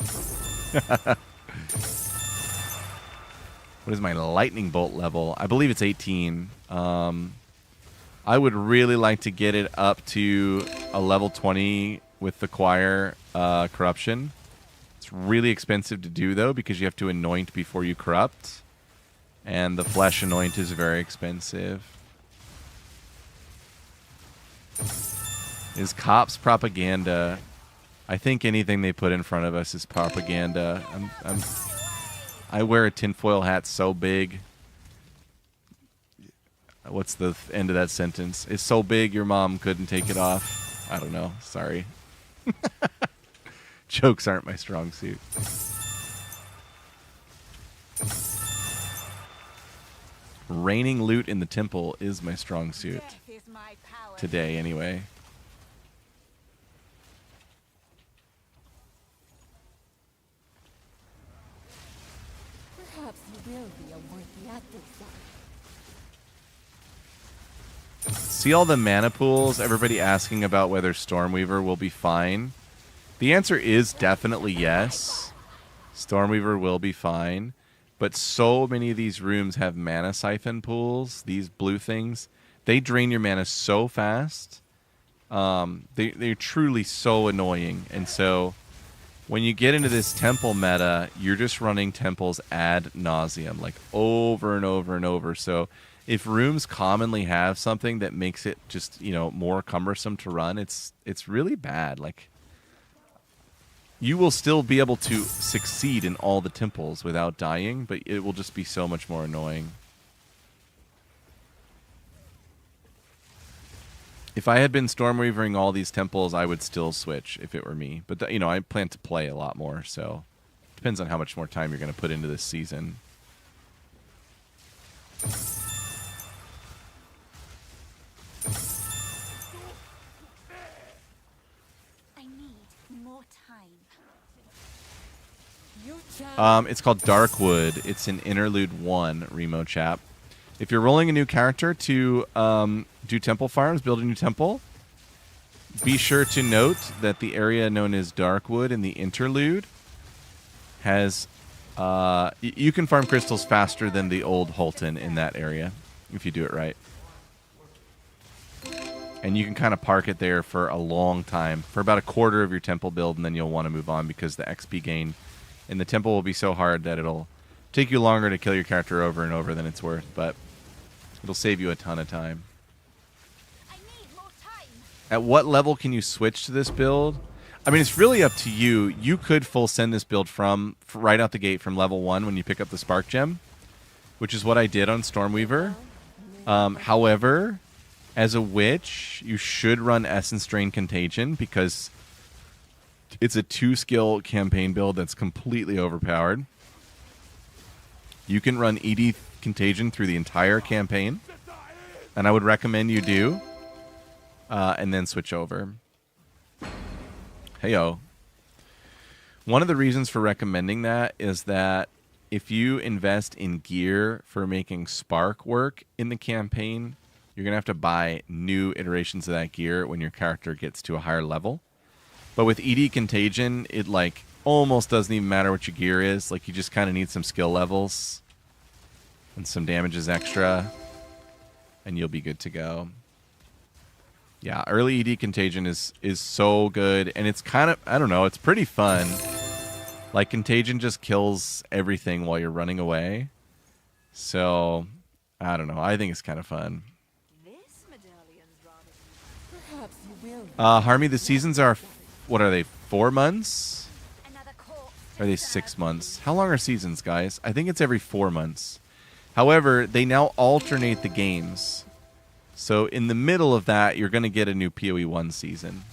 What is my lightning bolt level? I believe it's 18. I would really like to get it up to a level 20 with the choir corruption. It's really expensive to do though because you have to anoint before you corrupt. And the flesh anoint is very expensive. Is cops propaganda? I think anything they put in front of us is propaganda. I wear a tinfoil hat so big. What's the end of that sentence? It's so big your mom couldn't take it off. I don't know. Sorry. Jokes aren't my strong suit. Raining loot in the temple is my strong suit. Today, anyway. Perhaps you will be a worthy adversary. See all the mana pools? Everybody asking about whether Stormweaver will be fine. The answer is definitely yes. Stormweaver will be fine. But so many of these rooms have mana siphon pools, these blue things. They drain your mana so fast. They're truly so annoying. And so when you get into this temple meta, you're just running temples ad nauseum, like over and over and over. So if rooms commonly have something that makes it just, you know, more cumbersome to run, it's really bad. Like, you will still be able to succeed in all the temples without dying, but it will just be so much more annoying. If I had been Stormweavering all these temples, I would still switch if it were me. But, you know, I plan to play a lot more, so depends on how much more time you're going to put into this season. It's called Darkwood. It's in Interlude 1, Remo Chap. If you're rolling a new character to do temple farms, build a new temple, be sure to note that the area known as Darkwood in the Interlude has... you can farm crystals faster than the old Holton in that area, if you do it right. And you can kind of park it there for a long time, for about a quarter of your temple build, and then you'll want to move on because the XP gain in the temple will be so hard that it'll take you longer to kill your character over and over than it's worth, but it'll save you a ton of time. I need more time. At what level can you switch to this build? I mean, it's really up to you. You could full send this build from right out the gate from level 1 when you pick up the Spark Gem, which is what I did on Stormweaver. However, as a witch, you should run Essence Drain Contagion because it's a 2-skill campaign build that's completely overpowered. You can run ED Contagion through the entire campaign, and I would recommend you do, and then switch over. Heyo. One of the reasons for recommending that is that if you invest in gear for making Spark work in the campaign, you're going to have to buy new iterations of that gear when your character gets to a higher level. But with ED Contagion, it like almost doesn't even matter what your gear is. Like you just kind of need some skill levels and some damages extra, and you'll be good to go. Yeah, early ED Contagion is so good, and it's kind of, I don't know, it's pretty fun. Like, Contagion just kills everything while you're running away. So, I don't know, I think it's kind of fun. This medallion's rather. Perhaps you will. Harmy, the seasons are, what are they, 4 months? Another corpse. Or are they 6 months? How long are seasons, guys? I think it's every 4 months. However, they now alternate the games. So in the middle of that, you're going to get a new PoE 1 season.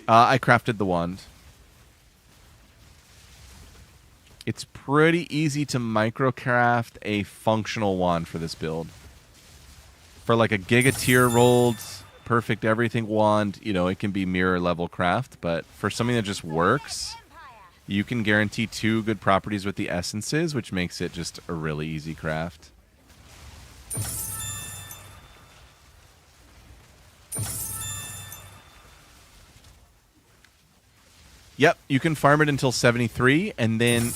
I crafted the wand. It's pretty easy to microcraft a functional wand for this build. For like a Giga tier rolled perfect everything wand, you know, it can be mirror level craft. But for something that just works, you can guarantee 2 good properties with the essences, which makes it just a really easy craft. Yep, you can farm it until 73, and then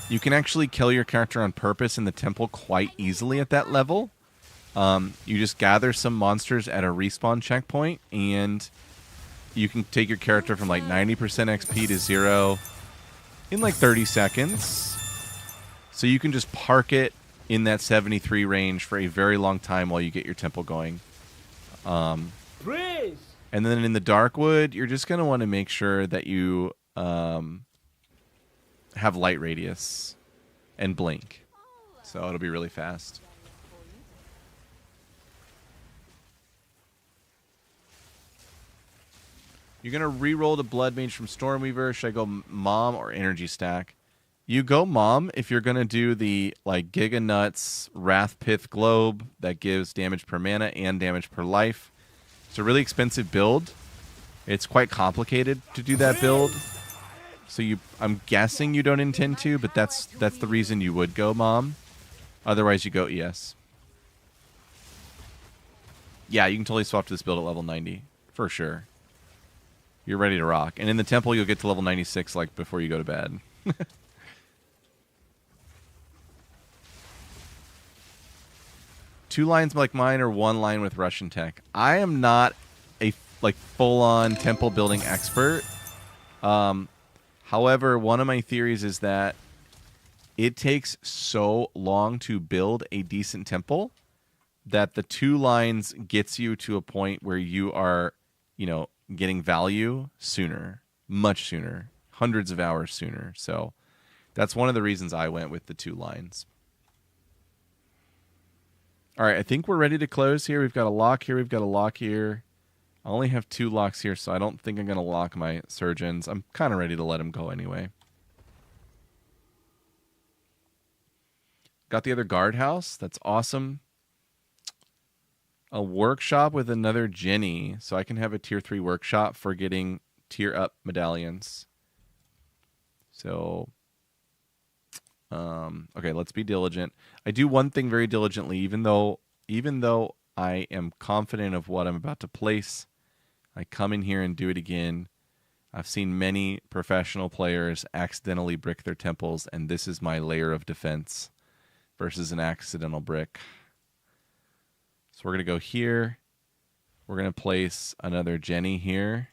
you can actually kill your character on purpose in the temple quite easily at that level. You just gather some monsters at a respawn checkpoint, and you can take your character from like 90% XP to 0 in like 30 seconds. So you can just park it in that 73 range for a very long time while you get your temple going. And then in the Darkwood, you're just going to want to make sure that you have light radius and blink. So it'll be really fast. You're going to re-roll the Blood Mage from Stormweaver. Should I go Mom or Energy Stack? You go Mom if you're going to do the like Giga Nuts Wrath Pith Globe that gives damage per mana and damage per life. It's a really expensive build. It's quite complicated to do that build. So I'm guessing you don't intend to, but that's the reason you would go Mom. Otherwise you go ES. Yeah, you can totally swap to this build at level 90 for sure. You're ready to rock. And in the temple you'll get to level 96 like before you go to bed. 2 lines like mine or 1 line with Russian tech. I am not a like full-on temple building expert. However, one of my theories is that it takes so long to build a decent temple that the 2 lines gets you to a point where you are, you know, getting value sooner, much sooner, hundreds of hours sooner. So that's one of the reasons I went with the 2 lines. All right, I think we're ready to close here. We've got a lock here. We've got a lock here. I only have 2 locks here, so I don't think I'm going to lock my surgeons. I'm kind of ready to let them go anyway. Got the other guardhouse. That's awesome. A workshop with another Jenny, so I can have a tier 3 workshop for getting tier up medallions. So... okay, let's be diligent. I do one thing very diligently, even though I am confident of what I'm about to place. I come in here and do it again. I've seen many professional players accidentally brick their temples, and this is my layer of defense versus an accidental brick. So we're going to go here. We're going to place another Jenny here.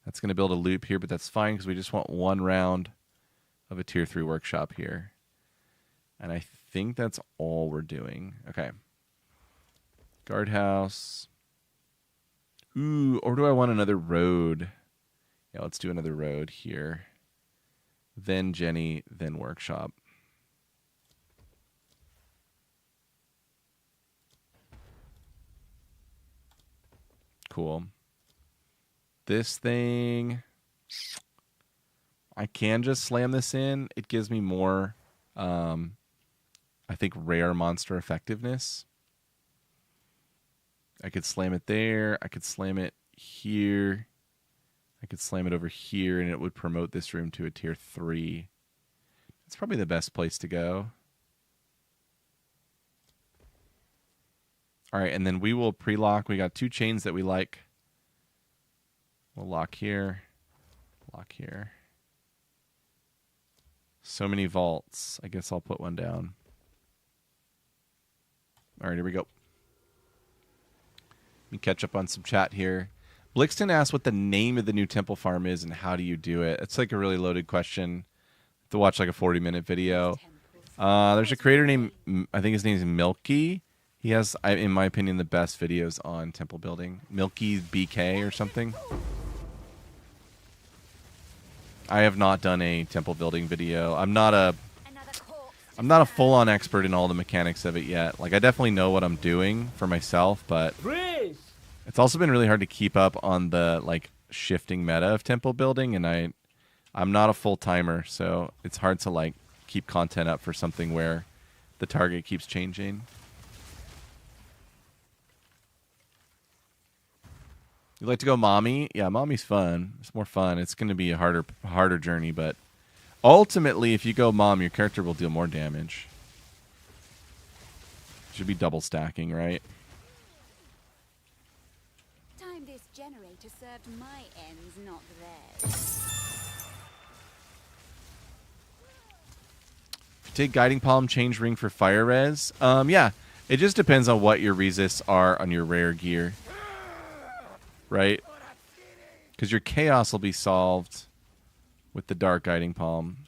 That's going to build a loop here, but that's fine because we just want 1 round of a tier 3 workshop here. And I think that's all we're doing. Okay. Guardhouse. Ooh, or do I want another road? Yeah, let's do another road here. Then Jenny, then workshop. Cool. This thing, I can just slam this in. It gives me more, I think, rare monster effectiveness. I could slam it there. I could slam it here. I could slam it over here, and it would promote this room to a tier 3. It's probably the best place to go. All right, and then we will pre-lock. We got 2 chains that we like. We'll lock here. Lock here. So many vaults. I guess I'll put one down. All right, here we go. Let me catch up on some chat here. Blixton asked what the name of the new temple farm is and how do you do it. It's like a really loaded question. To watch like a 40-minute video. There's a creator named, I think his name is Milky. He has, in my opinion, the best videos on temple building. Milky BK or something. I have not done a temple building video. I'm not a full-on expert in all the mechanics of it yet. Like, I definitely know what I'm doing for myself, but it's also been really hard to keep up on the like shifting meta of temple building, and I'm not a full-timer, so it's hard to like keep content up for something where the target keeps changing. You like to go mommy? Yeah, mommy's fun. It's more fun. It's going to be a harder journey, but ultimately, if you go mom, your character will deal more damage. Should be double stacking, right? Time this generator served my ends, not theirs. If you take Guiding Palm, change ring for fire res. Yeah, it just depends on what your resists are on your rare gear. Right? Because your chaos will be solved with the Dark Guiding Palm.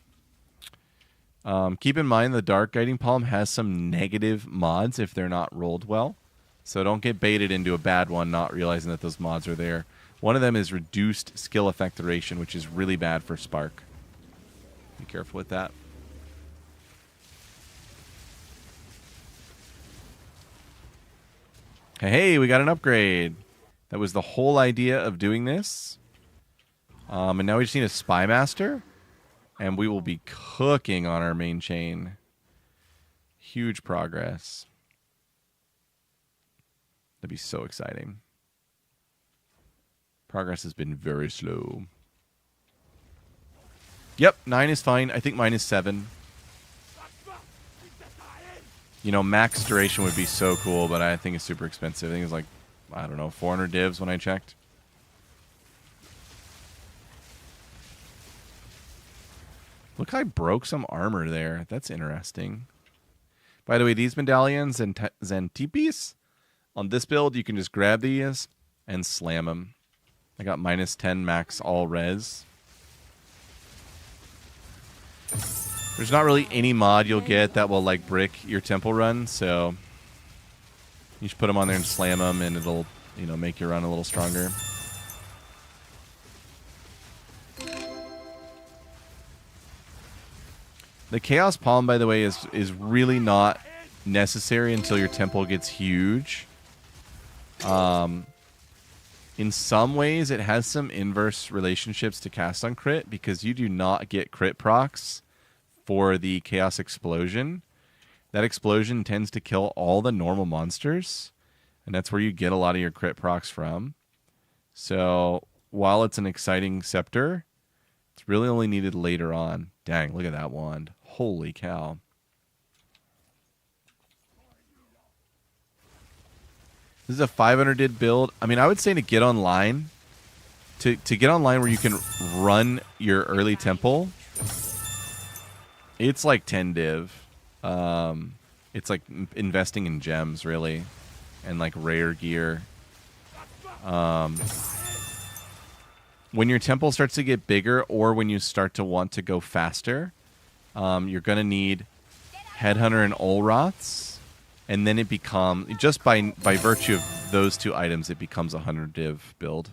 Keep in mind the Dark Guiding Palm has some negative mods if they're not rolled well. So don't get baited into a bad one not realizing that those mods are there. One of them is reduced skill effect duration, which is really bad for Spark. Be careful with that. Hey, we got an upgrade. That was the whole idea of doing this. And now we just need a Spy Master. And we will be cooking on our main chain. Huge progress. That'd be so exciting. Progress has been very slow. Yep, 9 is fine. I think mine is 7. You know, max duration would be so cool, but I think it's super expensive. I think it's like, I don't know, 400 divs when I checked. Look, I broke some armor there. That's interesting. By the way, these medallions and Zantipis, on this build, you can just grab these and slam them. I got minus 10 max all res. There's not really any mod you'll get that will like brick your temple run, so you should put them on there and slam them, and it'll, you know, make your run a little stronger. The Chaos Palm, by the way, is really not necessary until your temple gets huge. In some ways, it has some inverse relationships to cast on crit, because you do not get crit procs for the Chaos Explosion. That explosion tends to kill all the normal monsters, and that's where you get a lot of your crit procs from. So while it's an exciting scepter, it's really only needed later on. Dang, look at that wand. Holy cow. This is a 500 did build. I mean, I would say to get online, to get online where you can run your early temple, it's like 10 div. It's like investing in gems, really, and like rare gear. When your temple starts to get bigger, or when you start to want to go faster, you're going to need Headhunter and Olroths, and then it becomes, just by virtue of those two items, it becomes a 100 div build.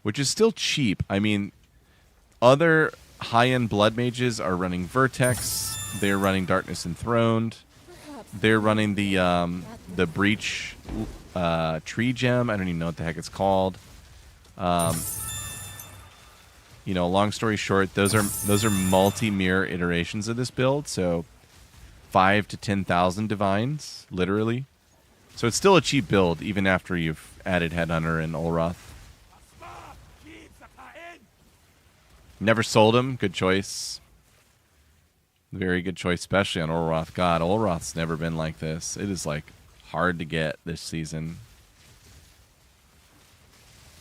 Which is still cheap. I mean, other high-end blood mages are running Vertex. They're running Darkness Enthroned. They're running the Breach tree gem. I don't even know what the heck it's called. You know, long story short, those are multi-mirror iterations of this build. So 5 to 10,000 divines, literally. So it's still a cheap build, even after you've added Headhunter and Olroth. Never sold him. Good choice. Very good choice, especially on Olroth. God, Olroth's never been like this. It is, like, hard to get this season.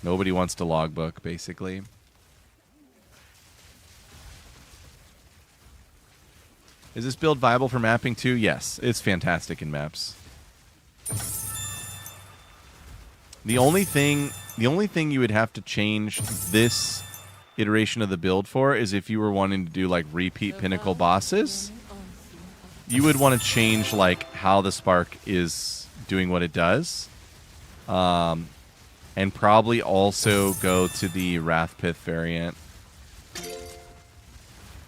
Nobody wants to logbook, basically. Is this build viable for mapping too? Yes, it's fantastic in maps. The only thing you would have to change this iteration of the build for is if you were wanting to do like repeat pinnacle bosses. You would want to change like how the spark is doing what it does, and probably also go to the Wrathpith variant.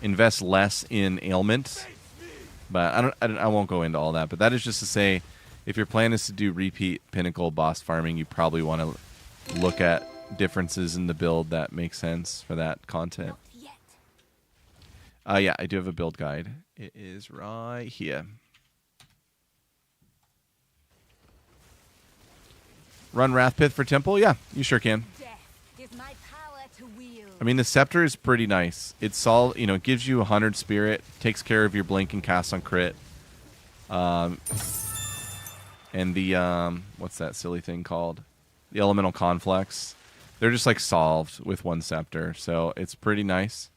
Invest less in ailment, but I won't go into all that. But that is just to say, if your plan is to do repeat pinnacle boss farming, you probably want to look at differences in the build that make sense for that content. Yeah, I do have a build guide. It is right here. Run Wrathpith for Temple? Yeah, you sure can. I mean, the Scepter is pretty nice. It's all, you know, it gives you 100 spirit, takes care of your blink and cast on crit. And the, what's that silly thing called? The Elemental Conflux. They're just like solved with one Scepter, so it's pretty nice.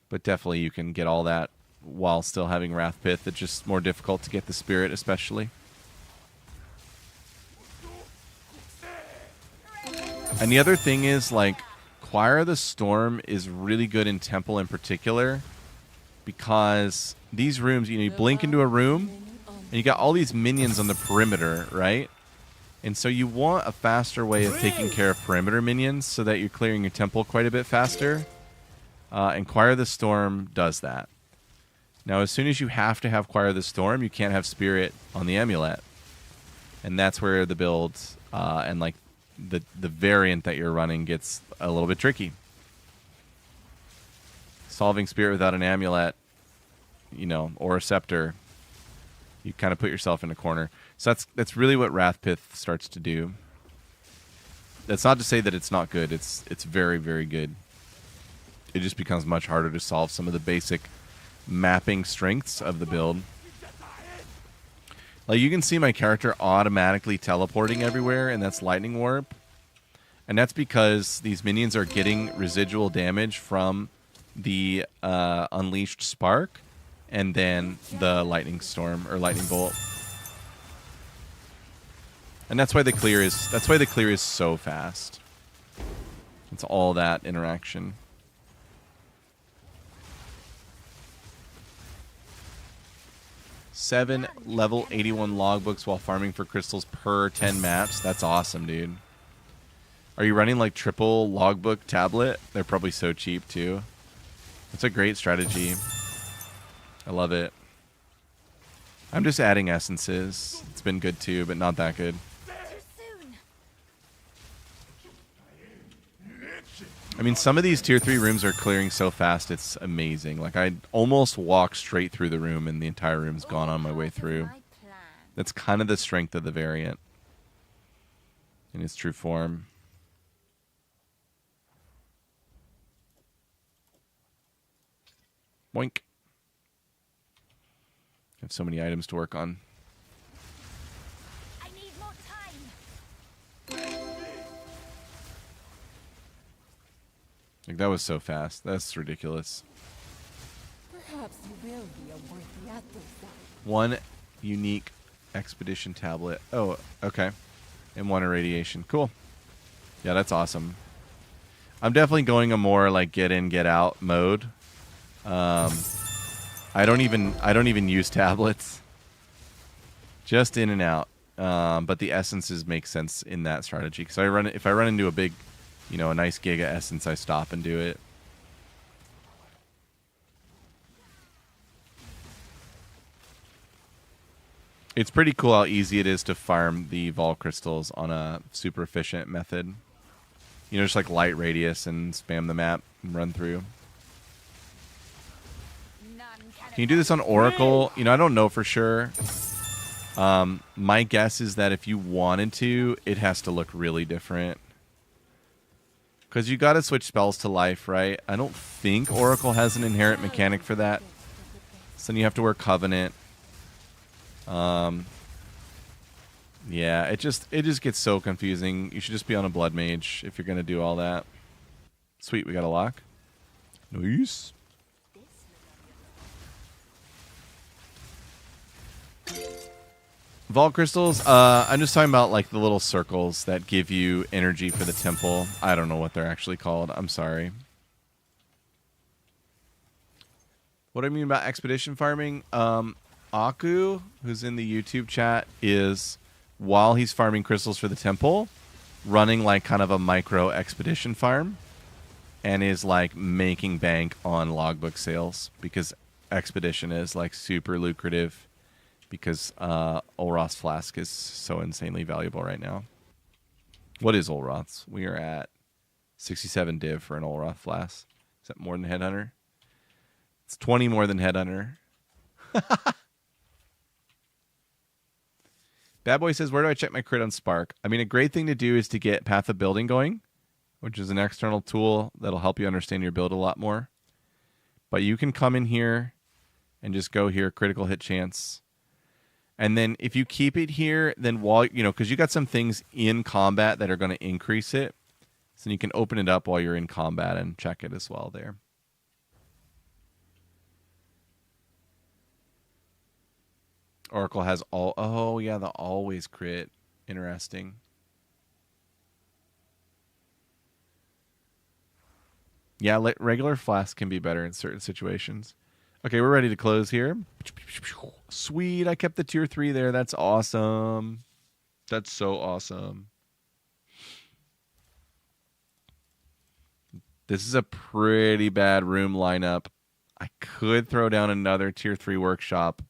But definitely you can get all that while still having Wrathpith. It's just more difficult to get the spirit, especially. And the other thing is, like, Choir of the Storm is really good in Temple in particular, because these rooms, you know, you blink into a room, and you got all these minions on the perimeter, right? And so you want a faster way of taking care of perimeter minions so that you're clearing your temple quite a bit faster. And Choir of the Storm does that. Now, as soon as you have to have Choir of the Storm, you can't have Spirit on the Amulet. And that's where the build and like the variant that you're running gets a little bit tricky. Solving Spirit without an Amulet, you know, or a Scepter, you kind of put yourself in a corner. So that's really what Wrathpith starts to do. That's not to say that it's not good. It's very, very good. It just becomes much harder to solve some of the basic mapping strengths of the build. Like, you can see my character automatically teleporting everywhere, and that's Lightning Warp. And that's because these minions are getting residual damage from the Unleashed Spark and then the Lightning Storm or Lightning Bolt. And that's why the clear is so fast. It's all that interaction. 7 level 81 logbooks while farming for crystals per 10 maps. That's awesome, dude. Are you running like triple logbook tablet? They're probably so cheap too. That's a great strategy. I love it. I'm just adding essences. It's been good too, but not that good. I mean, some of these tier 3 rooms are clearing so fast, it's amazing. Like, I almost walk straight through the room and the entire room's gone on my way through. That's kind of the strength of the variant in its true form. Boink. I have so many items to work on. I need more time. Like, that was so fast. That's ridiculous. Perhaps you will be a worthy adversary. 1 unique expedition tablet. Oh, okay. And 1 irradiation. Cool. Yeah, that's awesome. I'm definitely going a more like get in, get out mode. I don't even use tablets. Just in and out. But the essences make sense in that strategy. Because if I run into a big, a nice Giga Essence, I stop and do it. It's pretty cool how easy it is to farm the Vol Crystals on a super efficient method. Just like light radius and spam the map and run through. Can you do this on Oracle? I don't know for sure. My guess is that if you wanted to, it has to look really different. Because you got to switch spells to life, right? I don't think Oracle has an inherent mechanic for that. So then you have to wear Covenant. Yeah, it just gets so confusing. You should just be on a Blood Mage if you're going to do all that. Sweet, we got a lock. Nice. Vault crystals, I'm just talking about like the little circles that give you energy for the temple. I don't know what they're actually called. I'm sorry. What I mean about expedition farming, Aku, who's in the YouTube chat, is while he's farming crystals for the temple, running like kind of a micro expedition farm, and is like making bank on logbook sales because expedition is like super lucrative. Because Olroth's flask is so insanely valuable right now. What is Olroth's? We are at 67 div for an Olroth flask. Is that more than Headhunter? It's 20 more than Headhunter. Bad Boy says, where do I check my crit on Spark? I mean, a great thing to do is to get Path of Building going, which is an external tool that'll help you understand your build a lot more. But you can come in here and just go here, critical hit chance. And then if you keep it here, then while, because you got some things in combat that are going to increase it. So you can open it up while you're in combat and check it as well there. Oracle has oh yeah, the always crit. Interesting. Yeah, regular flask can be better in certain situations. Okay, we're ready to close here. Sweet, I kept the tier 3 there. That's awesome. That's so awesome. This is a pretty bad room lineup. I could throw down another tier 3 workshop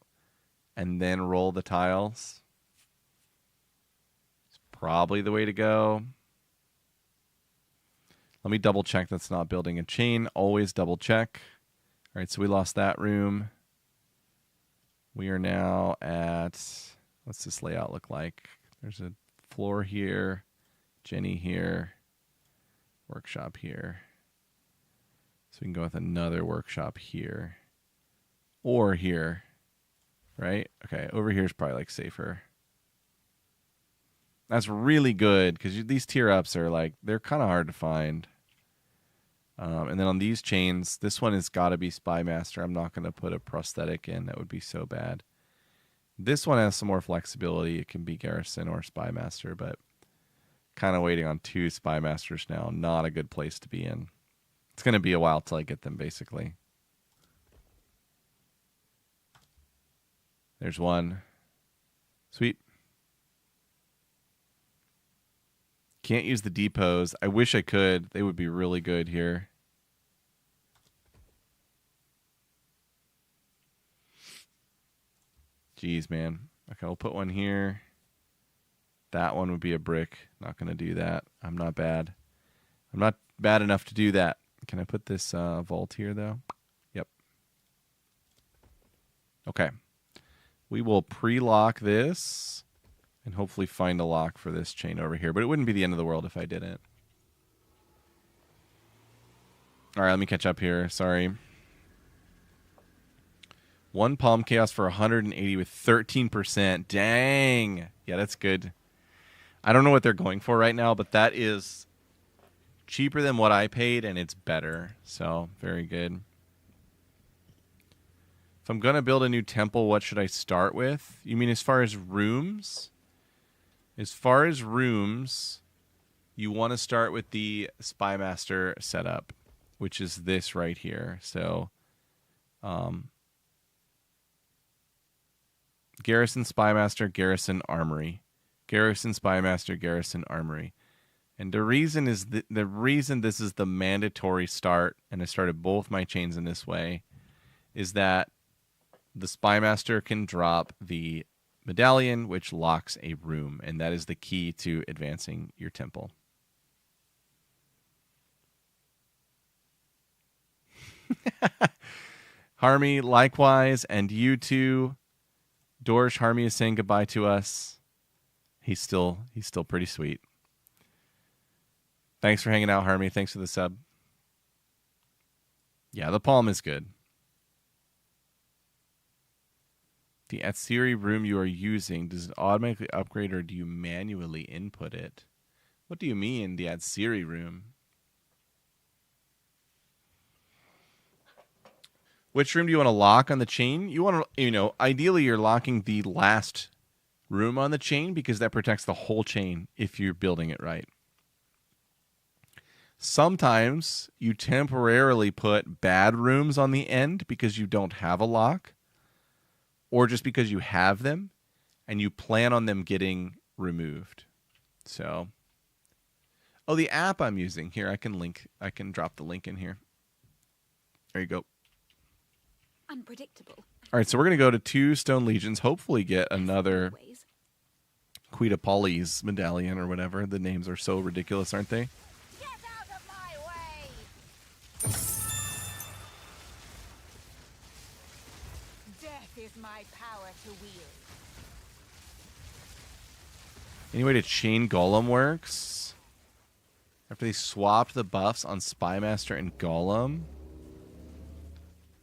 and then roll the tiles. It's probably the way to go. Let me double check that's not building a chain. Always double check. All right, so we lost that room. We are now at, what's this layout look like? There's a floor here, Jenny here, workshop here. So we can go with another workshop here. Or here, right? Okay, over here is probably like safer. That's really good, because these tier ups are like, they're kind of hard to find. And then on these chains, this one has got to be Spymaster. I'm not going to put a prosthetic in. That would be so bad. This one has some more flexibility. It can be Garrison or Spymaster, but kind of waiting on 2 Spymasters now. Not a good place to be in. It's going to be a while till I get them, basically. There's one. Sweet. Can't use the depots. I wish I could. They would be really good here. Jeez, man. Okay, I'll put one here. That one would be a brick. Not going to do that. I'm not bad. I'm not bad enough to do that. Can I put this vault here, though? Yep. Okay. We will pre-lock this and hopefully find a lock for this chain over here. But it wouldn't be the end of the world if I didn't. All right, let me catch up here. Sorry. 1 Palm Chaos for 180 with 13%. Dang. Yeah, that's good. I don't know what they're going for right now, but that is cheaper than what I paid, and it's better. So, very good. If I'm going to build a new temple, what should I start with? You mean as far as rooms? As far as rooms, you want to start with the Spymaster setup, which is this right here. So, Garrison Spymaster, Garrison Armory. Garrison Spymaster, Garrison Armory. And the reason is the reason this is the mandatory start, and I started both my chains in this way, is that the Spymaster can drop the medallion, which locks a room, and that is the key to advancing your temple. Harmy, likewise, and you too. Dorsh, Harmy is saying goodbye to us. He's still pretty sweet. Thanks for hanging out, Harmy. Thanks for the sub. Yeah, the palm is good. The Atsiri room you are using, does it automatically upgrade or do you manually input it? What do you mean, the Atsiri room? Which room do you want to lock on the chain? You want to, ideally you're locking the last room on the chain because that protects the whole chain if you're building it right. Sometimes you temporarily put bad rooms on the end because you don't have a lock, or just because you have them and you plan on them getting removed. So, the app I'm using here, I can drop the link in here. There you go. Unpredictable. All right, so we're going to go to 2 Stone Legions, hopefully get another Quita Polly's medallion or whatever. The names are so ridiculous, aren't they? Get out of my way! Death is my power to wield. Any way to chain Golem works? After they swapped the buffs on Spymaster and Golem?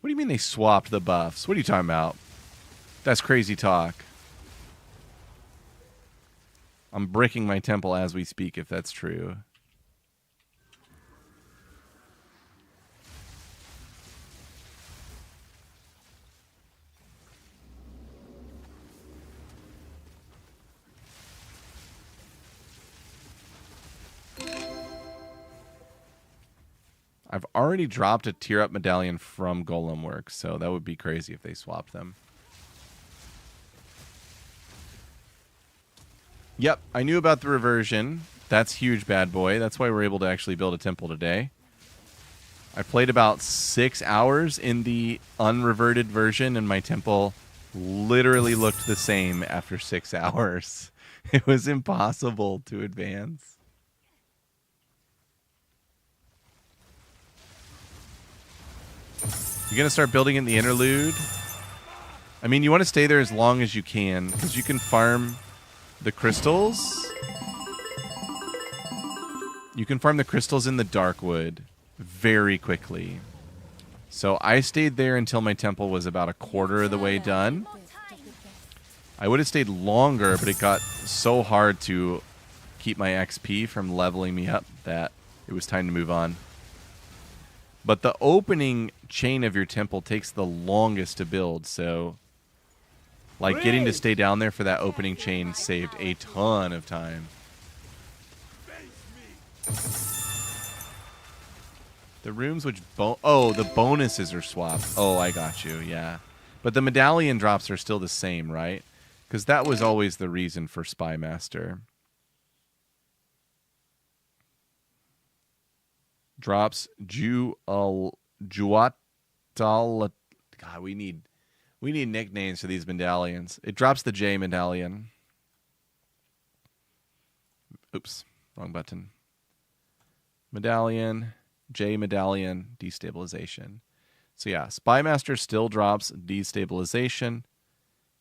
What do you mean they swapped the buffs? What are you talking about? That's crazy talk. I'm breaking my temple as we speak, if that's true. I've already dropped a tier up medallion from Golem Works, so that would be crazy if they swapped them. Yep, I knew about the reversion. That's huge, bad boy. That's why we're able to actually build a temple today. I played about 6 hours in the unreverted version, and my temple literally looked the same after 6 hours. It was impossible to advance. You're going to start building in the interlude. I mean, you want to stay there as long as you can, because you can farm the crystals. You can farm the crystals in the Darkwood very quickly. So I stayed there until my temple was about a quarter of the way done. I would have stayed longer, but it got so hard to keep my XP from leveling me up that it was time to move on. But the opening chain of your temple takes the longest to build, so like getting to stay down there for that opening chain saved a ton of time. The rooms which the bonuses are swapped. Oh, I got you. Yeah. But the medallion drops are still the same, right? Because that was always the reason for Spymaster. Drops Juatal. God, we need nicknames for these medallions. It drops the J medallion. Oops, wrong button. Medallion, J medallion, destabilization. So yeah, Spymaster still drops destabilization,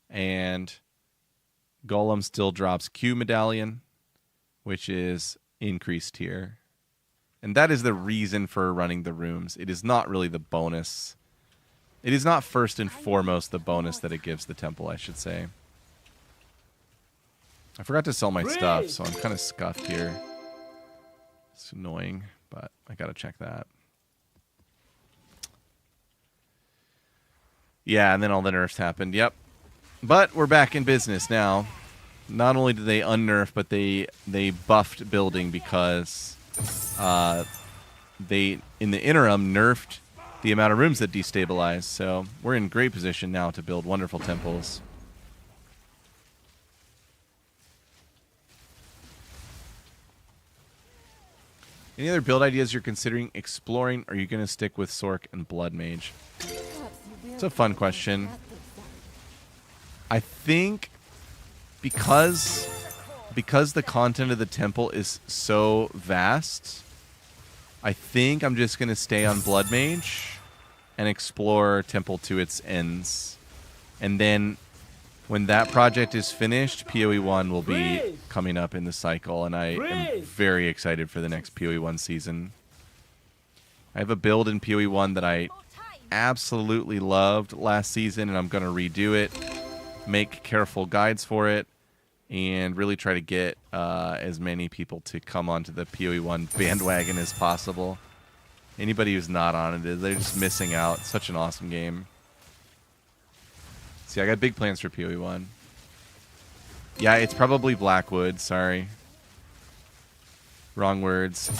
and Golem still drops Q medallion, which is increased tier. And that is the reason for running the rooms. It is not really the bonus. It is not first and foremost the bonus that it gives the temple, I should say. I forgot to sell my stuff, so I'm kind of scuffed here. It's annoying, but I gotta check that. Yeah, and then all the nerfs happened. Yep. But we're back in business now. Not only did they unnerf, but they buffed building because they, in the interim, nerfed the amount of rooms that destabilize. So we're in great position now to build wonderful temples. Any other build ideas you're considering exploring, or are you going to stick with Sork and Blood Mage? It's a fun question. I think because the content of the temple is so vast, I think I'm just going to stay on Blood Mage and explore temple to its ends. And then when that project is finished, PoE 1 will be coming up in the cycle, and I am very excited for the next PoE 1 season. I have a build in PoE 1 that I absolutely loved last season, and I'm going to redo it, make careful guides for it, and really try to get as many people to come onto the PoE 1 bandwagon as possible. Anybody who's not on it, they're just missing out. It's such an awesome game. See, I got big plans for PoE 1. Yeah, it's probably Blackwood. Sorry. Wrong words.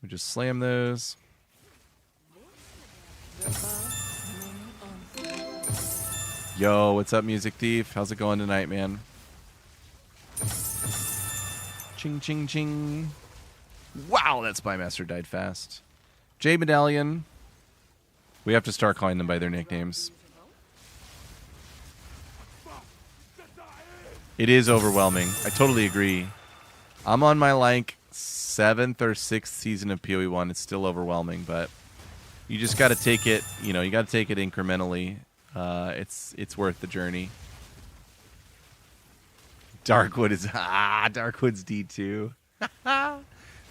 We just slam those. Yo, what's up, Music Thief? How's it going tonight, man? Ching, ching, ching. Wow, that Spymaster died fast. J Medallion. We have to start calling them by their nicknames. It is overwhelming. I totally agree. I'm on my, like, 7th or 6th season of PoE 1. It's still overwhelming, but you just got to take it, you know, you got to take it incrementally. It's worth the journey. Darkwood is... Darkwood's D2.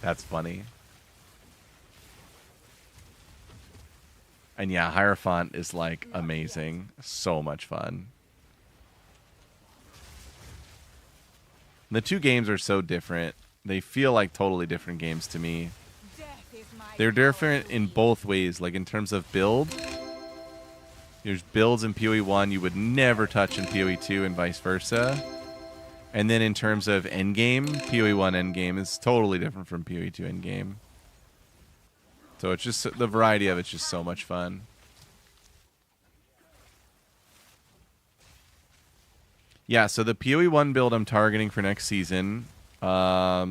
That's funny. And yeah, Hierophant is like amazing. So much fun. The two games are so different. They feel like totally different games to me. They're different in both ways. Like in terms of build. There's builds in PoE 1 you would never touch in PoE 2 and vice versa. And then in terms of endgame, PoE 1 endgame is totally different from PoE 2 endgame. So it's just, the variety of it's just so much fun. Yeah, so the PoE 1 build I'm targeting for next season, I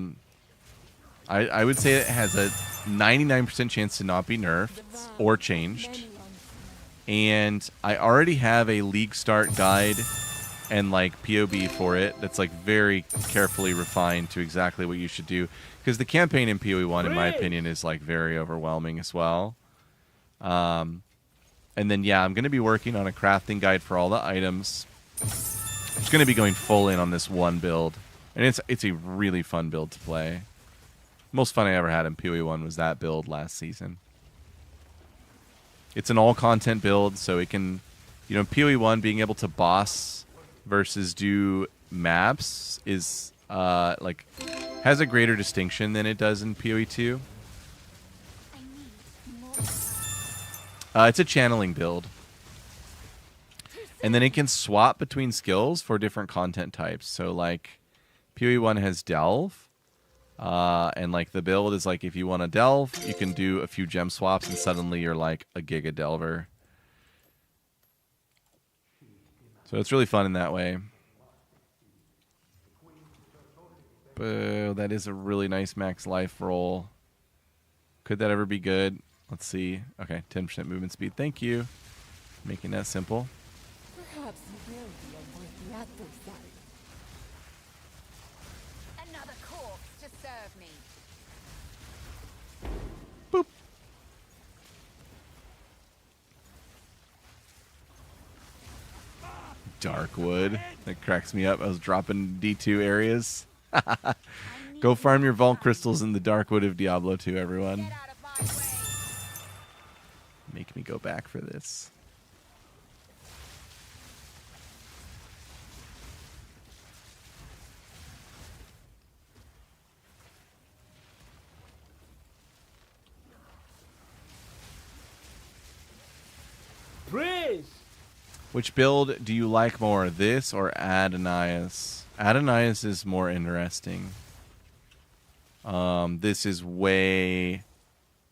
would say it has a 99% chance to not be nerfed or changed. And I already have a league start guide and like POB for it that's like very carefully refined to exactly what you should do, because the campaign in PoE 1 in my opinion is like very overwhelming as well. And then yeah, I'm going to be working on a crafting guide for all the items. I'm just going to be going full in on this one build, and it's a really fun build to play. Most fun I ever had in PoE 1 was that build last season. It's an all content build, so it can, you know, PoE 1 being able to boss versus do maps is like has a greater distinction than it does in PoE 2. It's a channeling build. And then it can swap between skills for different content types. So like PoE 1 has Delve. And like the build is like if you want to delve, you can do a few gem swaps and suddenly you're like a Giga Delver. So it's really fun in that way. Boo, that is a really nice max life roll. Could that ever be good? Let's see. Okay, 10% movement speed. Thank you. Making that simple. Perhaps you will be a worthy adversary. Another corpse to serve me. Boop. Darkwood. That cracks me up. I was dropping D2 areas. Go farm your vault crystals in the Darkwood of Diablo 2, everyone. Get out of my way. Make me go back for this. Praise! Which build do you like more, this or Adonais? Adonais is more interesting. This is way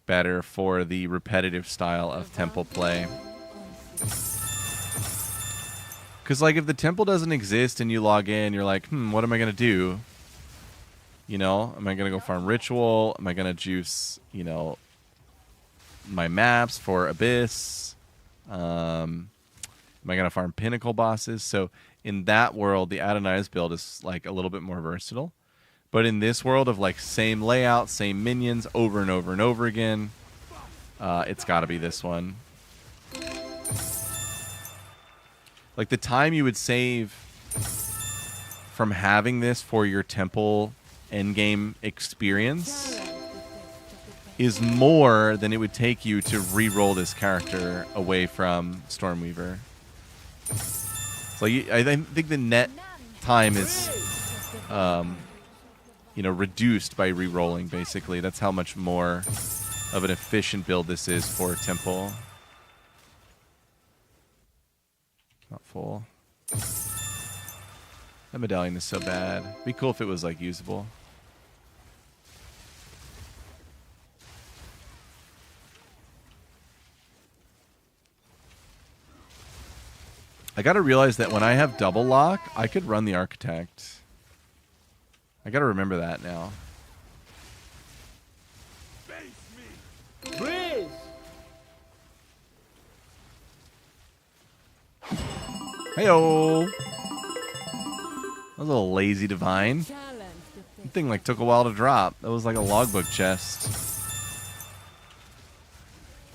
better for the repetitive style of temple play. Because, like, if the temple doesn't exist and you log in, you're like, what am I going to do? You know, am I going to go farm Ritual? Am I going to juice, you know, my maps for Abyss? Am I going to farm Pinnacle bosses? So in that world, the Adonai's build is like a little bit more versatile. But in this world of like same layout, same minions over and over and over again, it's got to be this one. Like the time you would save from having this for your temple endgame experience is more than it would take you to re-roll this character away from Stormweaver. So I think the net time is, you know, reduced by re-rolling. Basically, that's how much more of an efficient build this is for temple. Not full. That medallion is so bad. It'd be cool if it was like usable. I gotta realize that when I have double lock, I could run the Architect. I gotta remember that now. Freeze! Heyo! That was a little lazy divine. That thing like took a while to drop. That was like a logbook chest.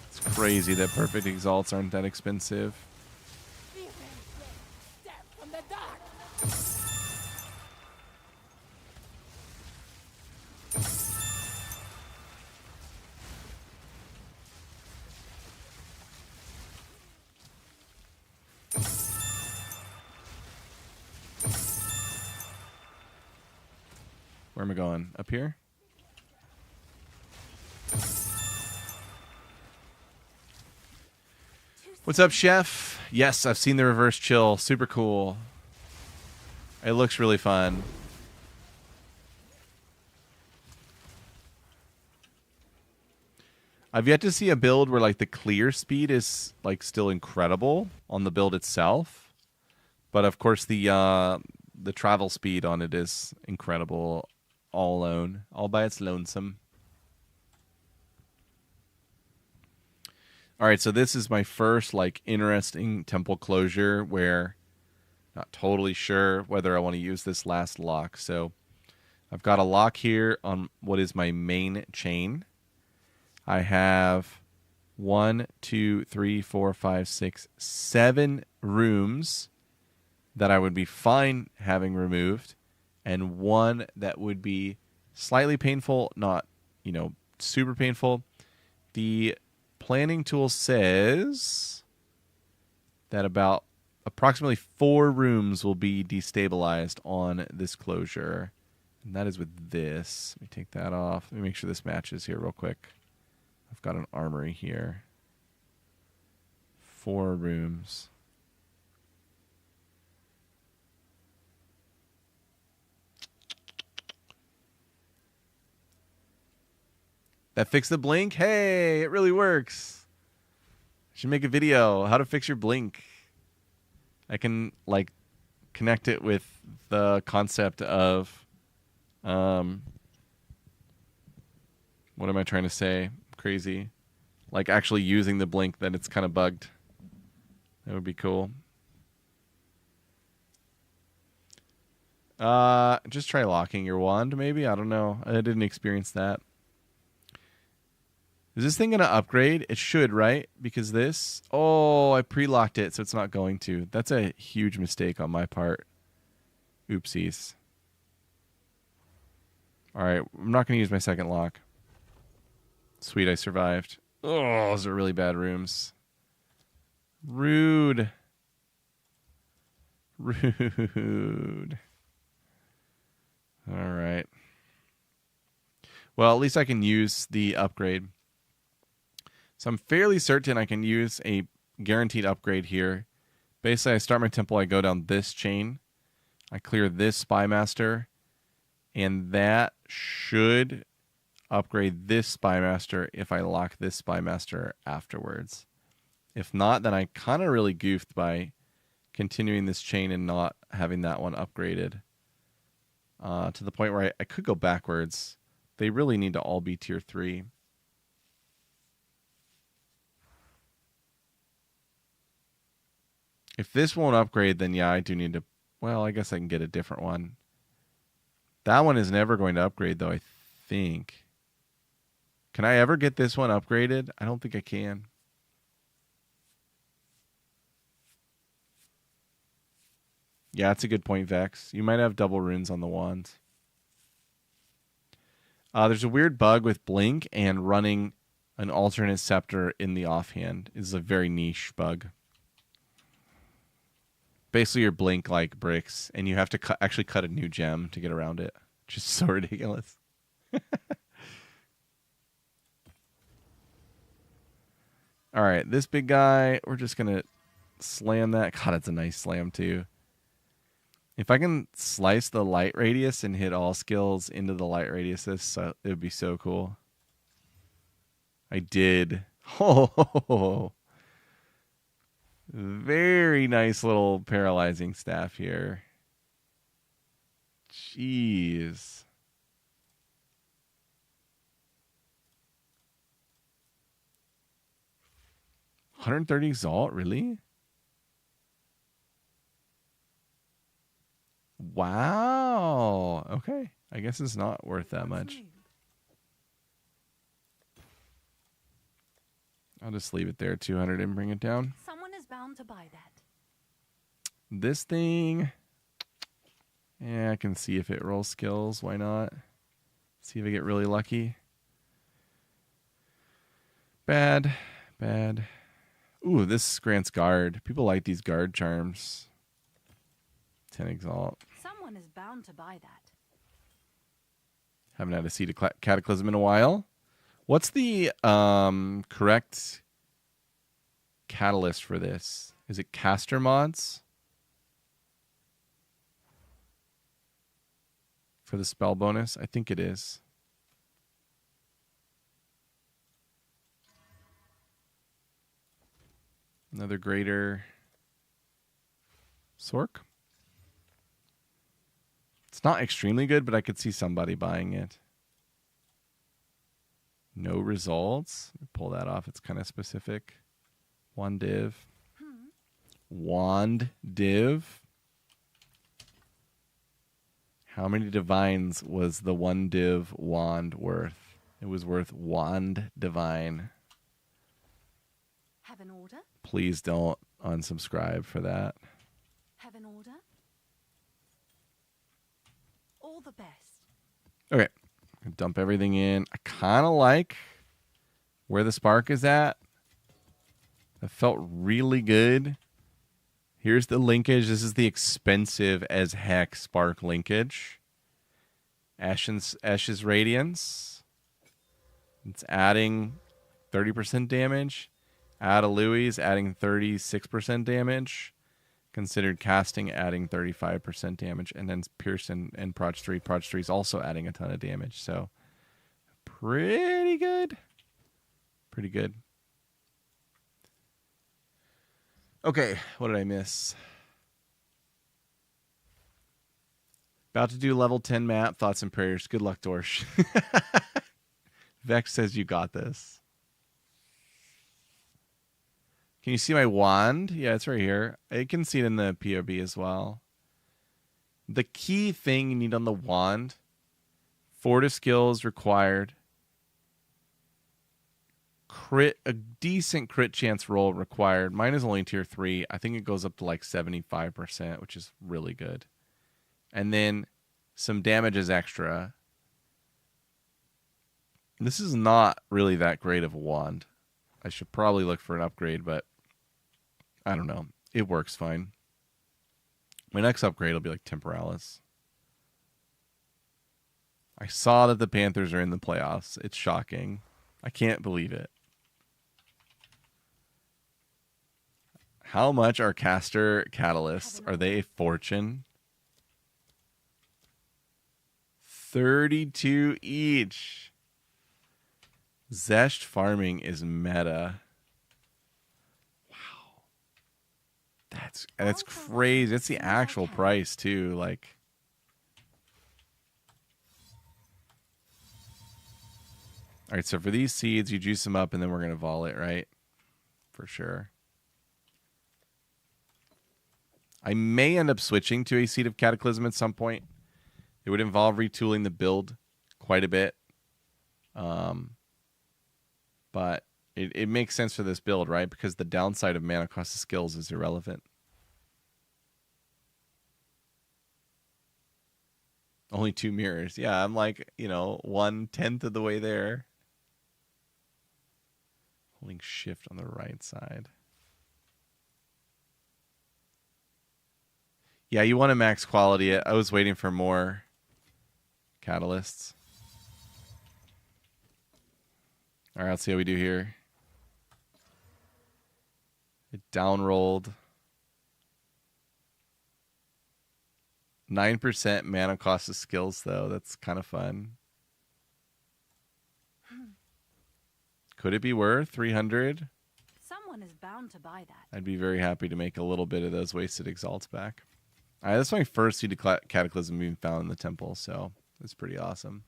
It's crazy that perfect exalts aren't that expensive. Where am I going? Up here? What's up, Chef? Yes, I've seen the reverse chill. Super cool. It looks really fun. I've yet to see a build where like the clear speed is like still incredible on the build itself. But of course the travel speed on it is incredible all alone, all by its lonesome. All right, so this is my first like interesting temple closure where not totally sure whether I want to use this last lock. So I've got a lock here on what is my main chain. I have 1, 2, 3, 4, 5, 6, 7 rooms that I would be fine having removed, and one that would be slightly painful, not, you know, super painful. The planning tool says that about approximately 4 rooms will be destabilized on this closure. And that is with this. Let me take that off. Let me make sure this matches here real quick. I've got an armory here. 4 rooms. That fixed the blink? Hey, it really works. Should make a video. How to fix your blink. I can like connect it with the concept of what am I trying to say? Crazy. Like actually using the blink that it's kind of bugged. That would be cool. Just try locking your wand maybe. I don't know. I didn't experience that. Is this thing going to upgrade? It should, right? Because this... Oh, I pre-locked it, so it's not going to. That's a huge mistake on my part. Oopsies. All right, I'm not going to use my second lock. Sweet, I survived. Oh, those are really bad rooms. Rude. Rude. All right. Well, at least I can use the upgrade. So I'm fairly certain I can use a guaranteed upgrade here. Basically, I start my temple, I go down this chain. I clear this Spymaster. And that should upgrade this Spymaster if I lock this Spymaster afterwards. If not, then I kind of really goofed by continuing this chain and not having that one upgraded. to the point where I could go backwards. They really need to all be tier 3. If this won't upgrade, then yeah, I do need to... Well, I guess I can get a different one. That one is never going to upgrade, though, I think. Can I ever get this one upgraded? I don't think I can. Yeah, that's a good point, Vex. You might have double runes on the wand. There's a weird bug with Blink and running an alternate scepter in the offhand. This is a very niche bug. Basically, your Blink like bricks, and you have to actually cut a new gem to get around it. Just so ridiculous. All right, this big guy, we're just going to slam that. God, it's a nice slam, too. If I can slice the light radius and hit all skills into the light radius, it would be so cool. I did. Oh, very nice little paralyzing staff here. Jeez. $130 exalt, really? Wow. Okay. I guess it's not worth that much. I'll just leave it there, 200, and bring it down. Someone is bound to buy that. This thing... Yeah, I can see if it rolls skills. Why not? See if I get really lucky. Bad. Bad. Ooh, this grants guard. People like these guard charms. 10 exalt. Someone is bound to buy that. Haven't had a seed of Cataclysm in a while. What's the correct catalyst for this? Is it caster mods? For the spell bonus? I think it is. Another greater Sork. It's not extremely good, but I could see somebody buying it. No results. Let me pull that off. It's kind of specific. Wand div. Wand div. How many divines was the one div wand worth? It was worth wand divine. Have an order? Please don't unsubscribe for that. Have an order? All the best. Okay. Dump everything in. I kind of like where the spark is at. That felt really good. Here's the linkage. This is the expensive as heck spark linkage. Ashe's Radiance. It's adding 30% damage. Add a Louis, adding 36% damage. Considered casting, adding 35% damage. And then Pearson and Proj 3. Proj 3 is also adding a ton of damage. So, pretty good. Pretty good. Okay, what did I miss? About to do level 10 map. Thoughts and prayers. Good luck, Dorsch. Vex says you got this. Can you see my wand? Yeah, it's right here. I can see it in the POB as well. The key thing you need on the wand, Fortis skills required. A decent crit chance roll required. Mine is only tier 3. I think it goes up to like 75%, which is really good. And then some damage is extra. This is not really that great of a wand. I should probably look for an upgrade, but I don't know. It works fine. My next upgrade will be like Temporalis. I saw that the Panthers are in the playoffs. It's shocking. I can't believe it. How much are caster catalysts? Are they a fortune? 32 each. Zesht farming is meta. Wow. That's crazy. That's the actual price too. Like, All right, so for these seeds, you juice them up, and then we're going to vol it, right? For sure. I may end up switching to a Seed of Cataclysm at some point. It would involve retooling the build quite a bit. But it makes sense for this build, right? Because the downside of mana cost of skills is irrelevant. Only 2 mirrors. Yeah, I'm like, 1/10 of the way there. Holding shift on the right side. Yeah, you want to max quality it. I was waiting for more catalysts. All right, let's see how we do here. It down rolled. 9% mana cost of skills, though. That's kind of fun. Could it be worth 300? Someone is bound to buy that. I'd be very happy to make a little bit of those wasted exalts back. All right, that's my first Seed of Cataclysm being found in the temple, so it's pretty awesome.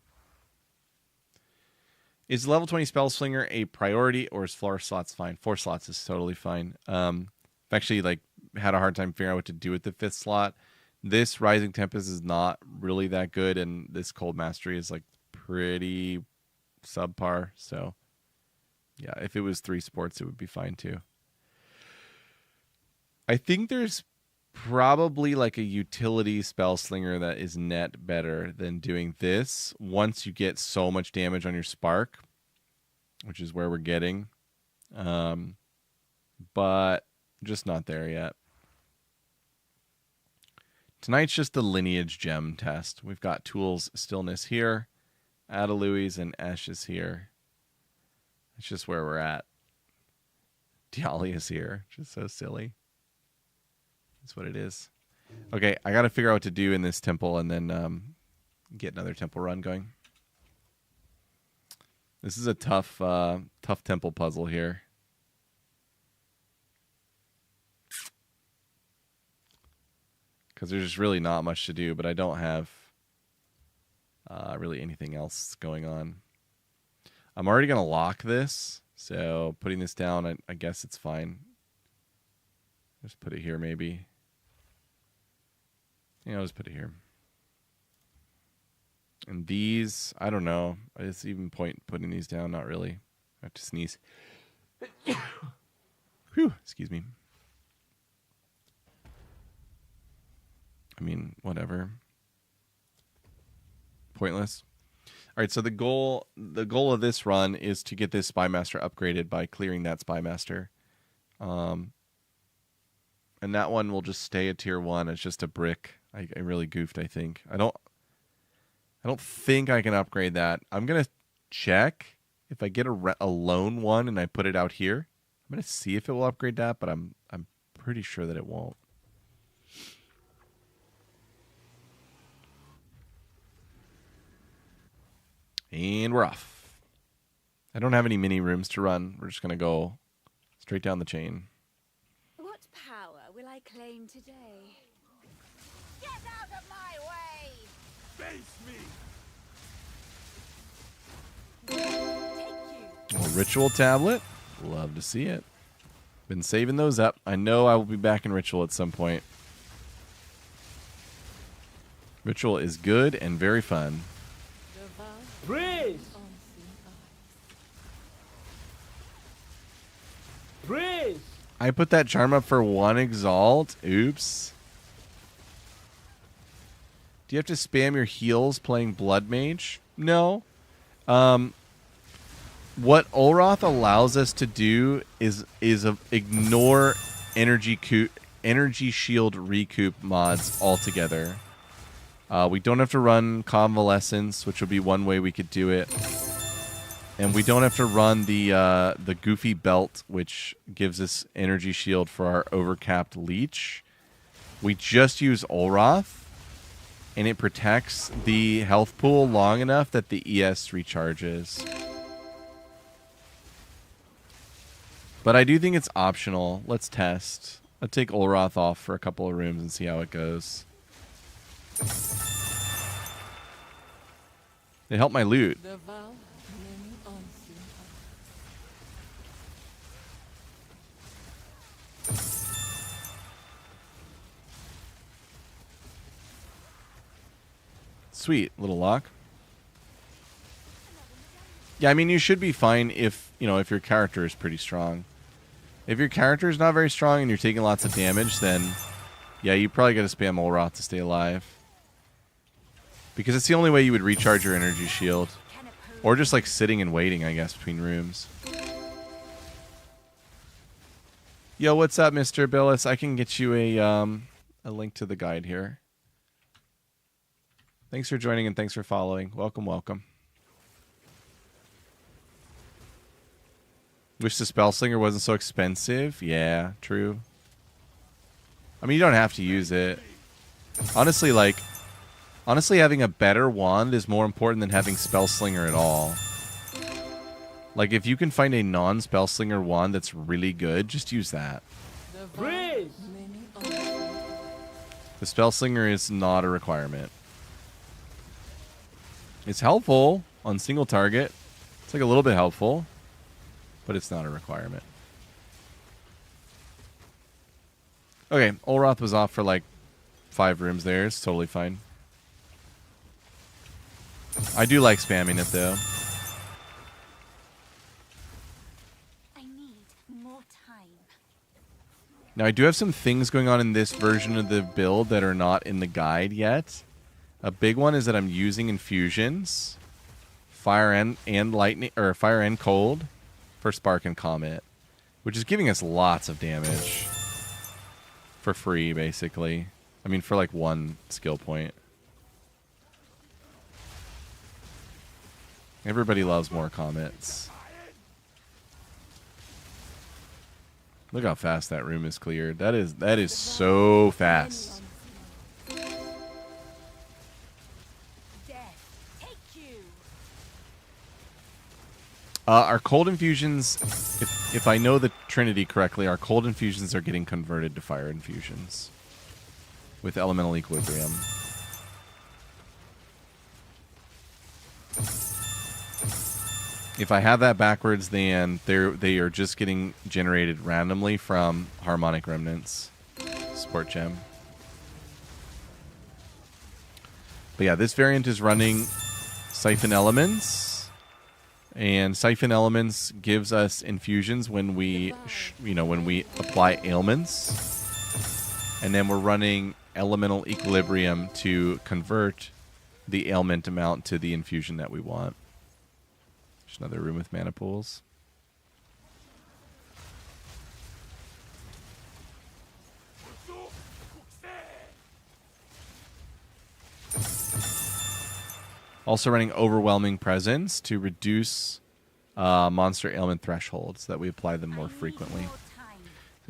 Is level 20 Spell Slinger a priority, or is 4 slots fine? 4 slots is totally fine. I've actually had a hard time figuring out what to do with the 5th slot. This Rising Tempest is not really that good, and this Cold Mastery is pretty subpar. So, yeah, if it was 3 sports, it would be fine too. I think there's probably a utility Spell Slinger that is net better than doing this once you get so much damage on your Spark, which is where we're getting. But just not there yet. Tonight's just the Lineage Gem test. We've got Tool's Stillness here, Adalui's and Ashes here. It's just where we're at. Dialia's here. Just so silly. That's what it is. Okay, I got to figure out what to do in this temple and then get another temple run going. This is a tough temple puzzle here. Because there's just really not much to do, but I don't have really anything else going on. I'm already going to lock this, so putting this down, I guess it's fine. Just put it here, maybe. Yeah, I'll just put it here. And these, I don't know. Is even point putting these down? Not really. I have to sneeze. Whew, excuse me. I mean, whatever. Pointless. All right, so the goal of this run is to get this Spymaster upgraded by clearing that Spymaster. And that one will just stay at tier 1. It's just a brick. I really goofed, I think. I don't think I can upgrade that. I'm going to check if I get a lone one and I put it out here. I'm going to see if it will upgrade that, but I'm pretty sure that it won't. And we're off. I don't have any mini rooms to run. We're just going to go straight down the chain. What power will I claim today? Get out of my way! Face me! Take you! A ritual tablet. Love to see it. Been saving those up. I know I will be back in Ritual at some point. Ritual is good and very fun. Praise! Praise! I put that charm up for 1 exalt. Oops. Do you have to spam your heals playing Blood Mage? No. What Olroth allows us to do is ignore energy shield recoup mods altogether. We don't have to run Convalescence, which would be one way we could do it. And we don't have to run the Goofy Belt, which gives us energy shield for our overcapped Leech. We just use Olroth, and it protects the health pool long enough that the ES recharges. But I do think it's optional. Let's test. I'll take Olroth off for a couple of rooms and see how it goes. It helped my loot. The vow, many unseen Sweet. Little lock. Yeah, I mean, you should be fine if, you know, if your character is pretty strong. If your character is not very strong and you're taking lots of damage, then, yeah, you probably got to spam Olroth to stay alive. Because it's the only way you would recharge your energy shield. Or just, like, sitting and waiting, I guess, between rooms. Yo, what's up, Mr. Billis? I can get you a link to the guide here. Thanks for joining and thanks for following. Welcome, welcome. Wish the Spellslinger wasn't so expensive. Yeah, true. I mean, you don't have to use it. Honestly, like, having a better wand is more important than having Spellslinger at all. Like, if you can find a non-Spellslinger wand that's really good, just use that. Praise. The Spellslinger is not a requirement. It's helpful on single target. It's like a little bit helpful. But it's not a requirement. Okay, Olroth was off for like 5 rooms there. It's totally fine. I do like spamming it though. I need more time. Now I do have some things going on in this version of the build that are not in the guide yet. A big one is that I'm using infusions, fire and lightning, or fire and cold. For Spark and Comet, which is giving us lots of damage for free, basically. I mean, for like 1 skill point. Everybody loves more Comets. Look how fast that room is cleared. That is so fast. Our cold infusions, if I know the Trinity correctly, our cold infusions are getting converted to fire infusions with elemental equilibrium. If I have that backwards, then they are just getting generated randomly from harmonic remnants. Sport gem. But yeah, this variant is running Siphon Elements. And Siphon Elements gives us infusions when we, when we apply ailments. And then we're running Elemental Equilibrium to convert the ailment amount to the infusion that we want. There's another room with mana pools. Also running Overwhelming Presence to reduce monster ailment thresholds so that we apply them more frequently.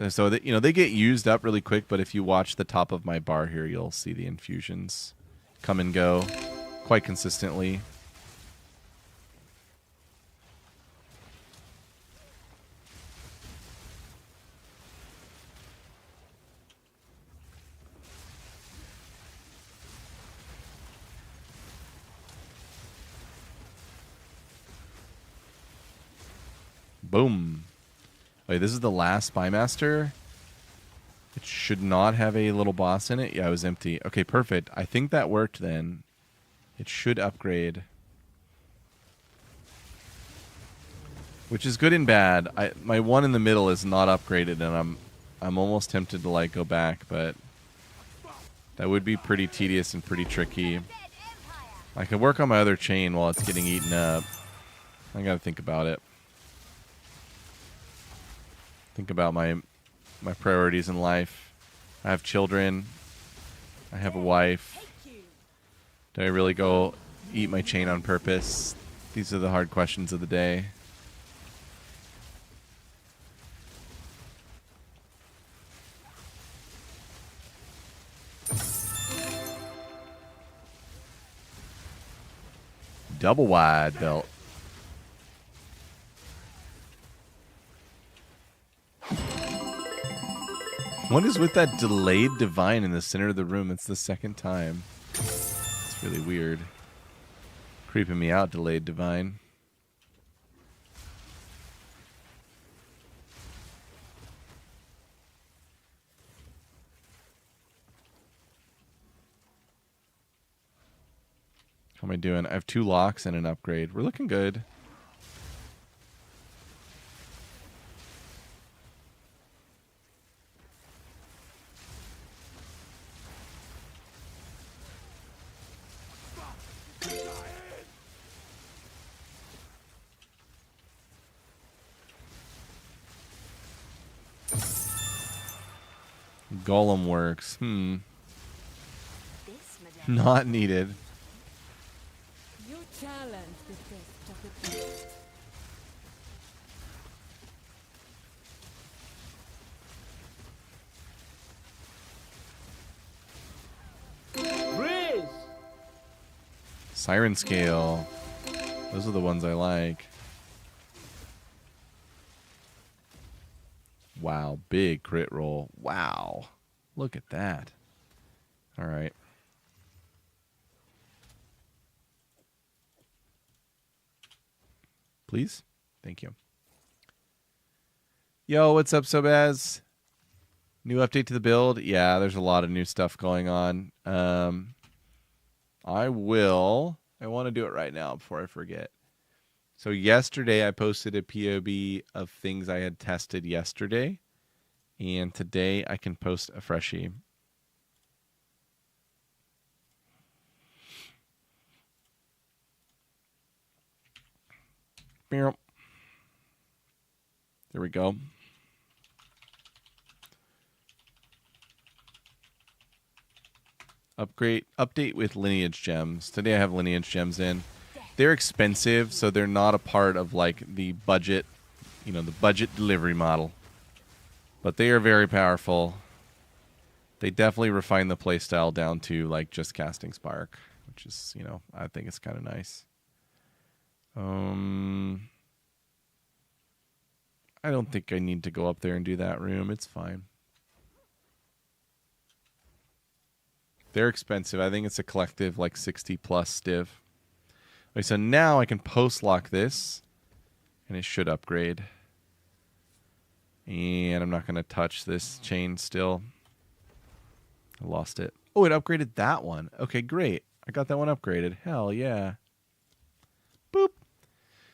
So that, they get used up really quick, but if you watch the top of my bar here, you'll see the infusions come and go quite consistently. Boom. Wait, this is the last Spymaster? It should not have a little boss in it. Yeah, it was empty. Okay, perfect. I think that worked then. It should upgrade. Which is good and bad. My one in the middle is not upgraded, and I'm almost tempted to like go back, but that would be pretty tedious and pretty tricky. I could work on my other chain while it's getting eaten up. I gotta think about it. Think about my priorities in life. I have children. I have a wife. Do I really go eat my chain on purpose? These are the hard questions of the day. Double wide belt. What is with that delayed divine in the center of the room? It's the second time. It's really weird. Creeping me out, delayed divine. How am I doing? I have 2 locks and an upgrade. We're looking good. Golem works. This, madame. Not needed. You challenge the best of the best. Praise. Siren Scale. Those are the ones I like. Wow, big crit roll. Wow. Look at that. All right. Please? Thank you. Yo, what's up, Sobaz? New update to the build? Yeah, there's a lot of new stuff going on. I want to do it right now before I forget. So yesterday I posted a POB of things I had tested yesterday. And today I can post a freshie. There we go. Update with lineage gems. Today I have lineage gems in. They're expensive, so they're not a part of like the budget, the budget delivery model. But they are very powerful. They definitely refine the playstyle down to like just casting Spark, which is, I think it's kind of nice. I don't think I need to go up there and do that room. It's fine. They're expensive. I think it's a collective like 60 plus stiv. Okay, so now I can post lock this and it should upgrade. And I'm not going to touch this chain still. I lost it. Oh, it upgraded that one. Okay, great. I got that one upgraded. Hell yeah. Boop.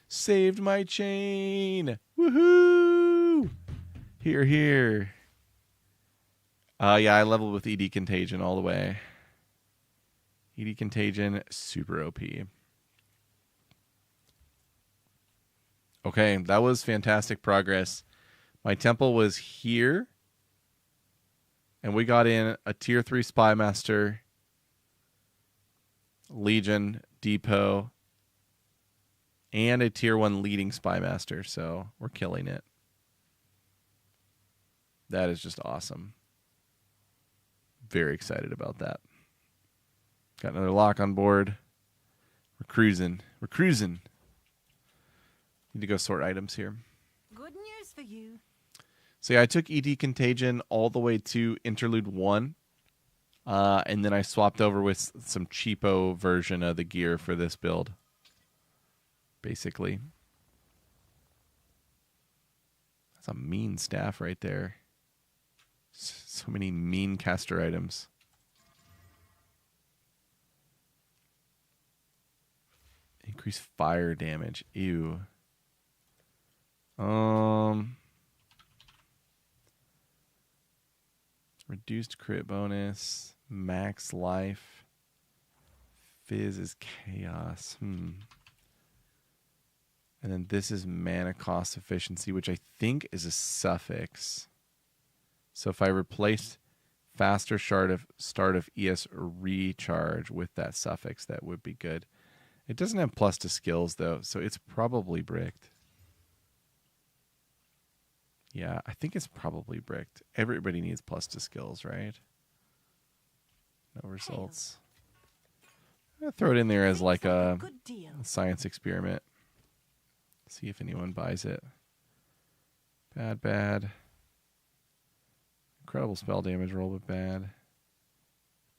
Saved my chain. Woohoo! Here. Yeah, I leveled with ED Contagion all the way. ED Contagion, super OP. Okay, that was fantastic progress. My temple was here. And we got in a tier 3 Spy Master, Legion, Depot, and a tier 1 leading Spy Master. So we're killing it. That is just awesome. Very excited about that. Got another lock on board. We're cruising. Need to go sort items here. Good news for you. So yeah, I took ED Contagion all the way to Interlude 1. And then I swapped over with some cheapo version of the gear for this build. Basically. That's a mean staff right there. So many mean caster items. Increase fire damage. Ew. Reduced crit bonus. Max life. Fizz is chaos. And then this is mana cost efficiency, which I think is a suffix. So if I replace faster start of ES recharge with that suffix, that would be good. It doesn't have plus to skills, though, so it's probably bricked. Yeah, I think it's probably bricked. Everybody needs plus to skills, right? No results. I'm going to throw it in there as like a Good deal. science experiment. See if anyone buys it. Bad. Incredible spell damage roll, but bad.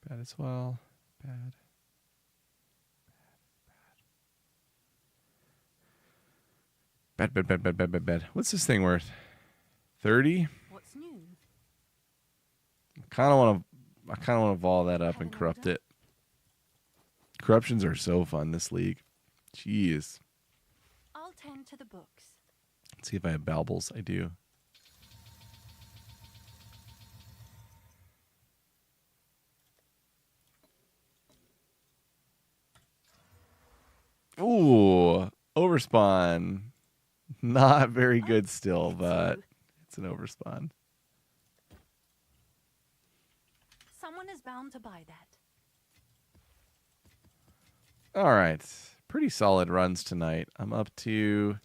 Bad as well. Bad. Bad. What's this thing worth? 30? What's new? I kind of want to vol that up and corrupt it. Corruptions are so fun this league. Jeez. I'll tend to the books. Let's see if I have Baubles. I do. Ooh, overspawn. Not very good still, but it's an overspawn. Someone is bound to buy that. All right. Pretty solid runs tonight. I'm up to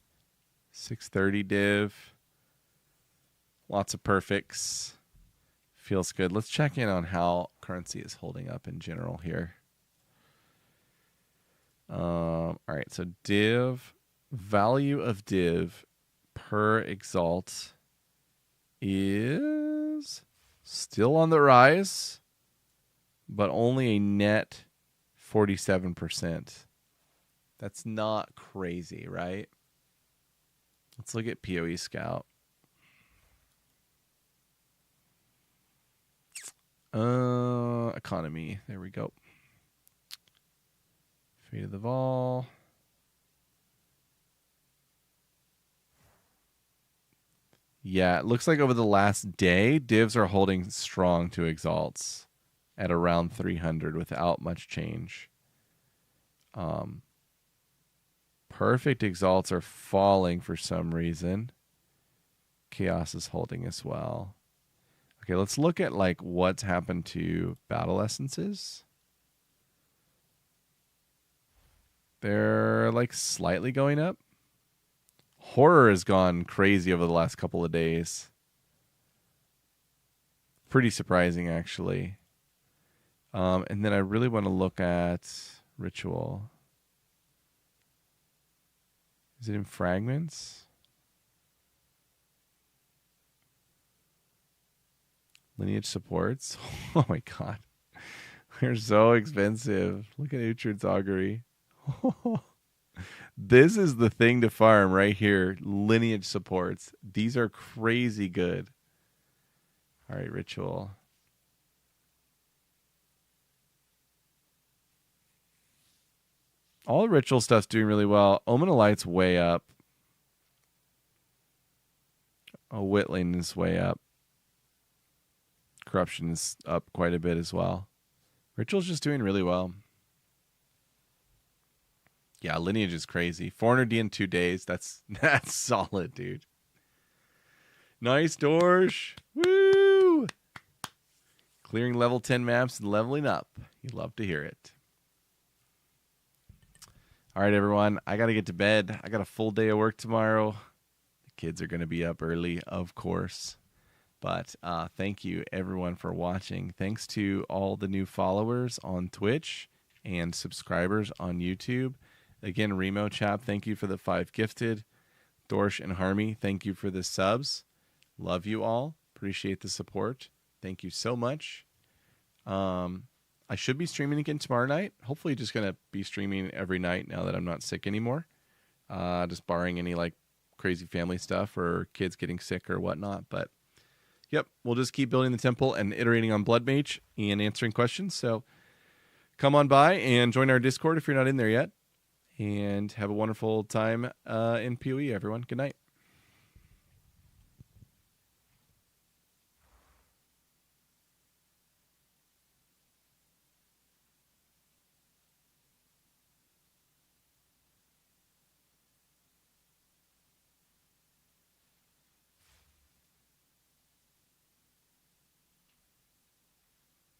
630 div. Lots of perfects. Feels good. Let's check in on how currency is holding up in general here. All right, so div, value of div per exalt is still on the rise, but only a net 47%. That's not crazy, right? Let's look at PoE Scout. Economy. There we go. Fate of the Vol. Yeah, it looks like over the last day, divs are holding strong to exalts at around 300 without much change. Perfect exalts are falling for some reason. Chaos is holding as well. Okay, let's look at like what's happened to battle essences. They're like slightly going up. Horror has gone crazy over the last couple of days. Pretty surprising, actually. And then I really want to look at ritual. Is it in fragments? Lineage supports. Oh my god. They're so expensive. Look at Uhtred's augury. This is the thing to farm right here. Lineage supports. These are crazy good. All right, ritual. All the ritual stuff's doing really well. Omen of Light's way up. Oh, Whitling is way up. Corruption is up quite a bit as well. Ritual's just doing really well. Yeah, Lineage is crazy. 400D in 2 days. That's solid, dude. Nice, Dorsh. Woo! Clearing level 10 maps and leveling up. You love to hear it. All right, everyone. I got to get to bed. I got a full day of work tomorrow. The kids are going to be up early, of course. But thank you, everyone, for watching. Thanks to all the new followers on Twitch and subscribers on YouTube. Again, Remo Chap, thank you for the 5 gifted. Dorsh and Harmy, thank you for the subs. Love you all. Appreciate the support. Thank you so much. I should be streaming again tomorrow night. Hopefully just going to be streaming every night now that I'm not sick anymore. Just barring any like crazy family stuff or kids getting sick or whatnot. But yep, we'll just keep building the temple and iterating on Blood Mage and answering questions. So come on by and join our Discord if you're not in there yet. And have a wonderful time in PoE, everyone. Good night.